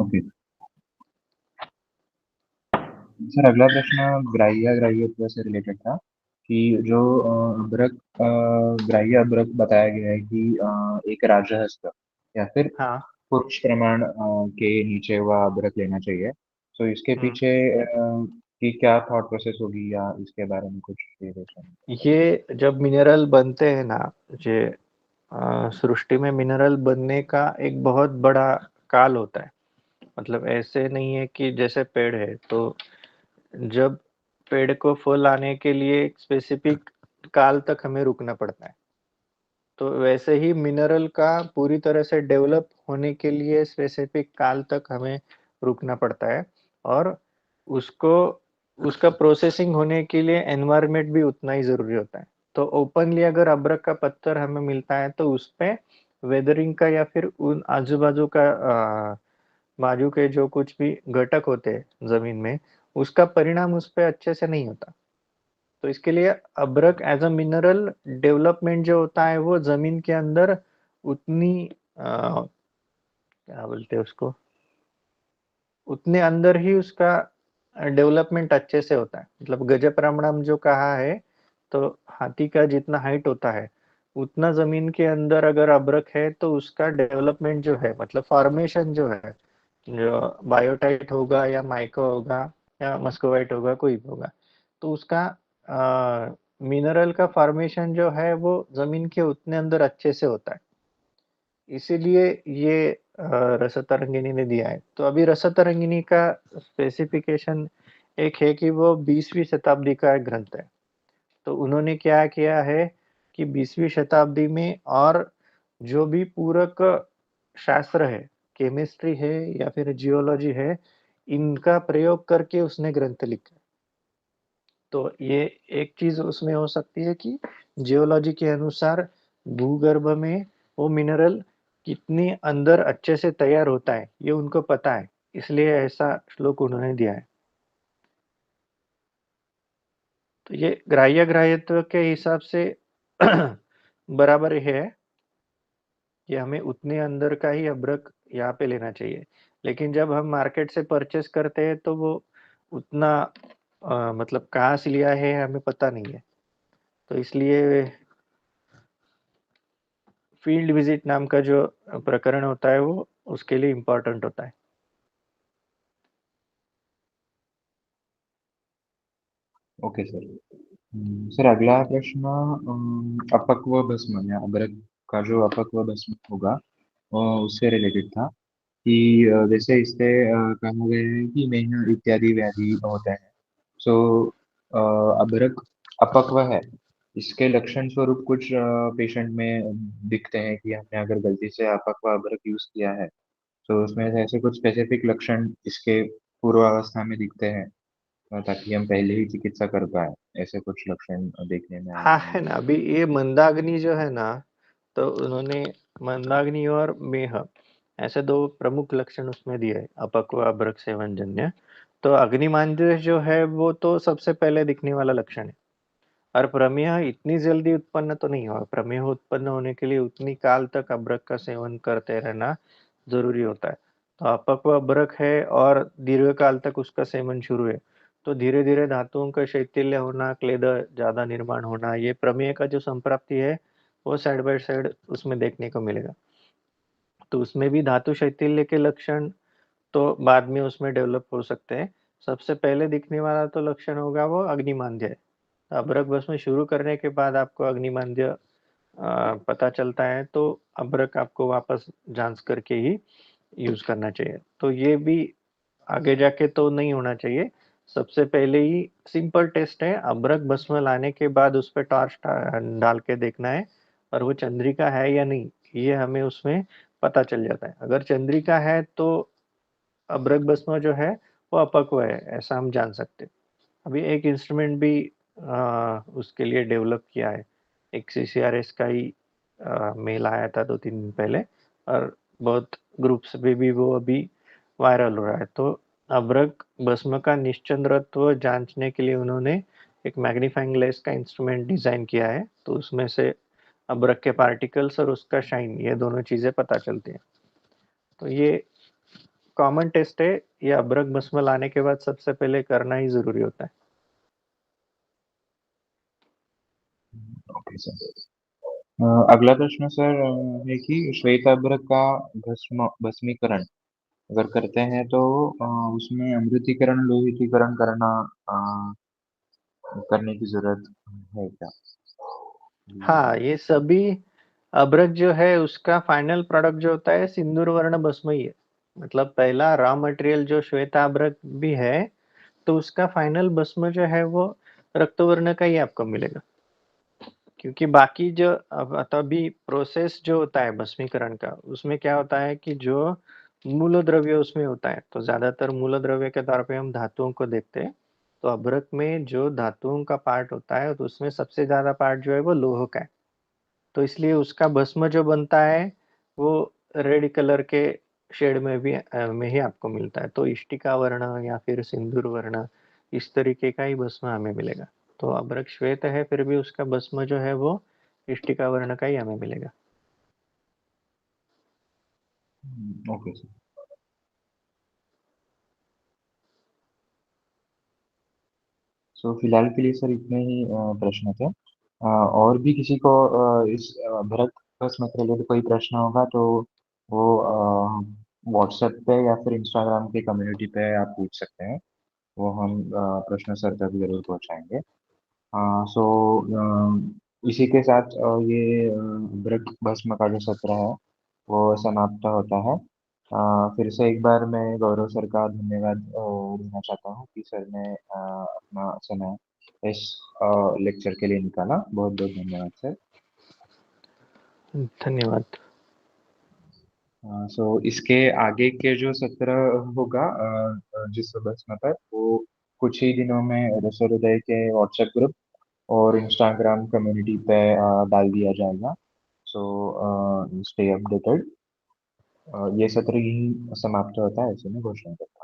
Speaker 1: ओके सर, अगला प्रश्न ग्राह्य ग्राह्यत्व से रिलेटेड था कि जो अभ्रक ग्राह्य अभ्रक बताया गया है कि एक राजहस्त या फिर
Speaker 2: हाँ,
Speaker 1: पुरुष प्रमाण के नीचे हुआ अभ्रक लेना चाहिए। तो इसके पीछे की क्या थॉट प्रोसेस होगी या इसके बारे में कुछ रिलेशन?
Speaker 2: ये जब मिनरल बनते हैं ना, ये सृष्टि में मिनरल बनने का एक बहुत बड़ा काल होता है। मतलब ऐसे नहीं है कि जैसे पेड़ है तो जब पेड़ को फल आने के लिए एक स्पेसिफिक काल तक हमें रुकना पड़ता है, तो वैसे ही मिनरल का पूरी तरह से डेवलप होने के लिए स्पेसिफिक काल तक हमें रुकना पड़ता है और उसको उसका प्रोसेसिंग होने के लिए एनवायरनमेंट भी उतना ही जरूरी होता है। तो ओपनली अगर अब्रक का पत्थर हमें मिलता है तो उस पे वेदरिंग का या फिर उन आजू बाजू का बाजू के जो कुछ भी घटक होते हैं जमीन में, उसका परिणाम उस पे अच्छे से नहीं होता। तो इसके लिए अब्रक एज अ मिनरल डेवलपमेंट जो होता है वो जमीन के अंदर उतनी क्या बोलते हैं उसको, उतने अंदर ही उसका डेवलपमेंट अच्छे से होता है। मतलब गजप्रमाणम जो कहा है, तो हाथी का जितना हाइट होता है उतना जमीन के अंदर अगर अब्रक है तो उसका डेवलपमेंट जो है, मतलब फॉर्मेशन जो है, जो बायोटाइट होगा या माइको होगा या मस्कोवाइट होगा, कोई भी होगा, तो उसका मिनरल का फॉर्मेशन जो है वो जमीन के उतने अंदर अच्छे से होता है। इसीलिए ये रसतरंगिणी ने दिया है। तो अभी रसतरंगिणी का स्पेसिफिकेशन एक है कि वो 20वीं शताब्दी का एक ग्रंथ है। तो उन्होंने क्या किया है कि 20वीं शताब्दी में और जो भी पूरक शास्त्र है, केमिस्ट्री है या फिर जियोलॉजी है, इनका प्रयोग करके उसने ग्रंथ लिखा। तो ये एक चीज उसमें हो सकती है कि जियोलॉजी के अनुसार भूगर्भ में वो मिनरल कितनी अंदर अच्छे से तैयार होता है ये उनको पता है, इसलिए ऐसा श्लोक उन्होंने दिया है। तो ये ग्राह्य ग्राह्यत्व के हिसाब से बराबर है कि हमें उतने अंदर का ही अब्रक यहाँ पे लेना चाहिए। लेकिन जब हम मार्केट से परचेस करते हैं तो वो उतना मतलब कहाँ से लिया है हमें पता नहीं है। तो इसलिए फील्ड विजिट नाम का जो प्रकरण होता है वो उसके लिए इम्पोर्टेंट होता है।
Speaker 1: Okay sir. सर, अगला प्रश्न अपक्व भस्म या अभ्रक का जो अपक्व भस्म होगा उससे रिलेटेड था कि जैसे इससे कहा गया है कि मेह इत्यादि व्याधि होते हैं। सो अभ्रक अपक्व है, इसके लक्षण स्वरूप कुछ पेशेंट में दिखते हैं कि हमने अगर गलती से अपक्व अभ्रक यूज किया है तो उसमें से ऐसे कुछ स्पेसिफिक लक्षण इसके पूर्वावस्था में दिखते हैं, ताकि हम पहले ही चिकित्सा कर पाए। ऐसे कुछ लक्षण देखने में आए
Speaker 2: हाँ,
Speaker 1: हैं।
Speaker 2: है ना, अभी ये मंदाग्नि जो है ना, तो उन्होंने मंदाग्नि और मेह ऐसे दो प्रमुख लक्षण उसमें दिए है अपक्व अभ्रक सेवन जन्य। तो अग्निमांद्य जो है वो तो सबसे पहले दिखने वाला लक्षण है। और प्रमेह इतनी जल्दी उत्पन्न तो नहीं हुआ। प्रमेह उत्पन्न होने के लिए उतनी काल तक अभ्रक का सेवन करते रहना जरूरी होता है। तो अपक्व अभ्रक है और दीर्घ काल तक उसका सेवन शुरू है, तो धीरे धीरे धातुओं का शैथिल्य होना, क्लेद ज्यादा निर्माण होना, ये प्रमेय का जो संप्राप्ति है वो साइड बाय साइड उसमें देखने को मिलेगा। तो उसमें भी धातु शैथिल्य के लक्षण तो बाद में उसमें डेवलप हो सकते हैं। सबसे पहले दिखने वाला तो लक्षण होगा वो अग्निमांद्य है। अभ्रक भस्म शुरू करने के बाद आपको अग्निमांद्य पता चलता है तो अभ्रक आपको वापस जांच करके ही यूज करना चाहिए। तो ये भी आगे जाके तो नहीं होना चाहिए। सबसे पहले ही सिंपल टेस्ट है, अभ्रक भस्म लाने के बाद उस पर टॉर्च डाल के देखना है और वो चंद्रिका है या नहीं, ये हमें उसमें पता चल जाता है। अगर चंद्रिका है तो अभ्रक भस्म जो है वो अपक्व है, ऐसा हम जान सकते हैं। अभी एक इंस्ट्रूमेंट भी उसके लिए डेवलप किया है। एक CCRS का ही मेल आया था 2-3 दिन पहले, और बहुत ग्रुप्स पे भी वो अभी वायरल हो रहा है। तो अभ्रक भस्म का निश्चंद्रत्व जांचने के लिए उन्होंने एक मैग्नीफाइंग ग्लास का इंस्ट्रूमेंट डिजाइन किया है। तो उसमें से अभ्रक के पार्टिकल्स और उसका शाइन, ये दोनों चीजें पता चलती हैं। तो ये कॉमन टेस्ट है, ये अभ्रक भस्म लाने के बाद सबसे पहले करना ही जरूरी होता है।
Speaker 1: Okay sir. अगला प्रश्न सर है कि श्वेत अभ्रक का भस्मीकरण अगर करते हैं तो उसमें अमृतीकरण लोहितीकरण करने की जरूरत है क्या?
Speaker 2: हाँ, ये सभी अभ्रक जो है उसका फाइनल प्रोडक्ट जो होता है सिंदूर वर्ण भस्म ही है। मतलब पहला रॉ मटेरियल जो श्वेताभ्रक भी है, तो उसका फाइनल भस्म जो है वो रक्तवर्ण का ही आपको मिलेगा। क्योंकि बाकी जो तभी प्रोसेस जो होता है भस्मीकरण का, उसमें क्या होता है कि जो मूल द्रव्य उसमें होता है, तो ज्यादातर मूल द्रव्य के तौर पे हम धातुओं को देखते हैं। तो अभ्रक में जो धातुओं का पार्ट होता है, तो उसमें सबसे ज्यादा पार्ट जो है वो लोह का है। तो इसलिए उसका भस्म जो बनता है वो रेड कलर के शेड में भी में ही आपको मिलता है। तो इष्टिका वर्ण या फिर सिंदूर वर्ण, इस तरीके का ही भस्म हमें मिलेगा। तो अभ्रक श्वेत है, फिर भी उसका भस्म जो है वो इष्टिका वर्ण का ही हमें मिलेगा।
Speaker 1: Okay sir. सो फिलहाल के लिए सर इतने ही प्रश्न थे। और भी किसी को इस भरत भस्म से रिलेटेड कोई प्रश्न होगा तो वो व्हाट्सएप पे या फिर इंस्टाग्राम के कम्युनिटी पे आप पूछ सकते हैं। वो हम प्रश्न सर तक जरूर पहुंचाएंगे। सो इसी के साथ ये भरत भस्म का जो सत्र है वो समाप्त होता है। फिर से एक बार मैं गौरव सर का धन्यवाद देना चाहता हूँ कि सर ने अपना समय इस लेक्चर के लिए निकाला। बहुत बहुत धन्यवाद सर।
Speaker 2: धन्यवाद।
Speaker 1: सो इसके आगे के जो सत्र होगा जिस भस्म पर, वो कुछ ही दिनों में रसोहृदय के व्हाट्सएप ग्रुप और इंस्टाग्राम कम्युनिटी पे डाल दिया जाएगा। So stay updated. ये सत्र यही समाप्त होता है, ऐसे में घोषणा करता हूँ।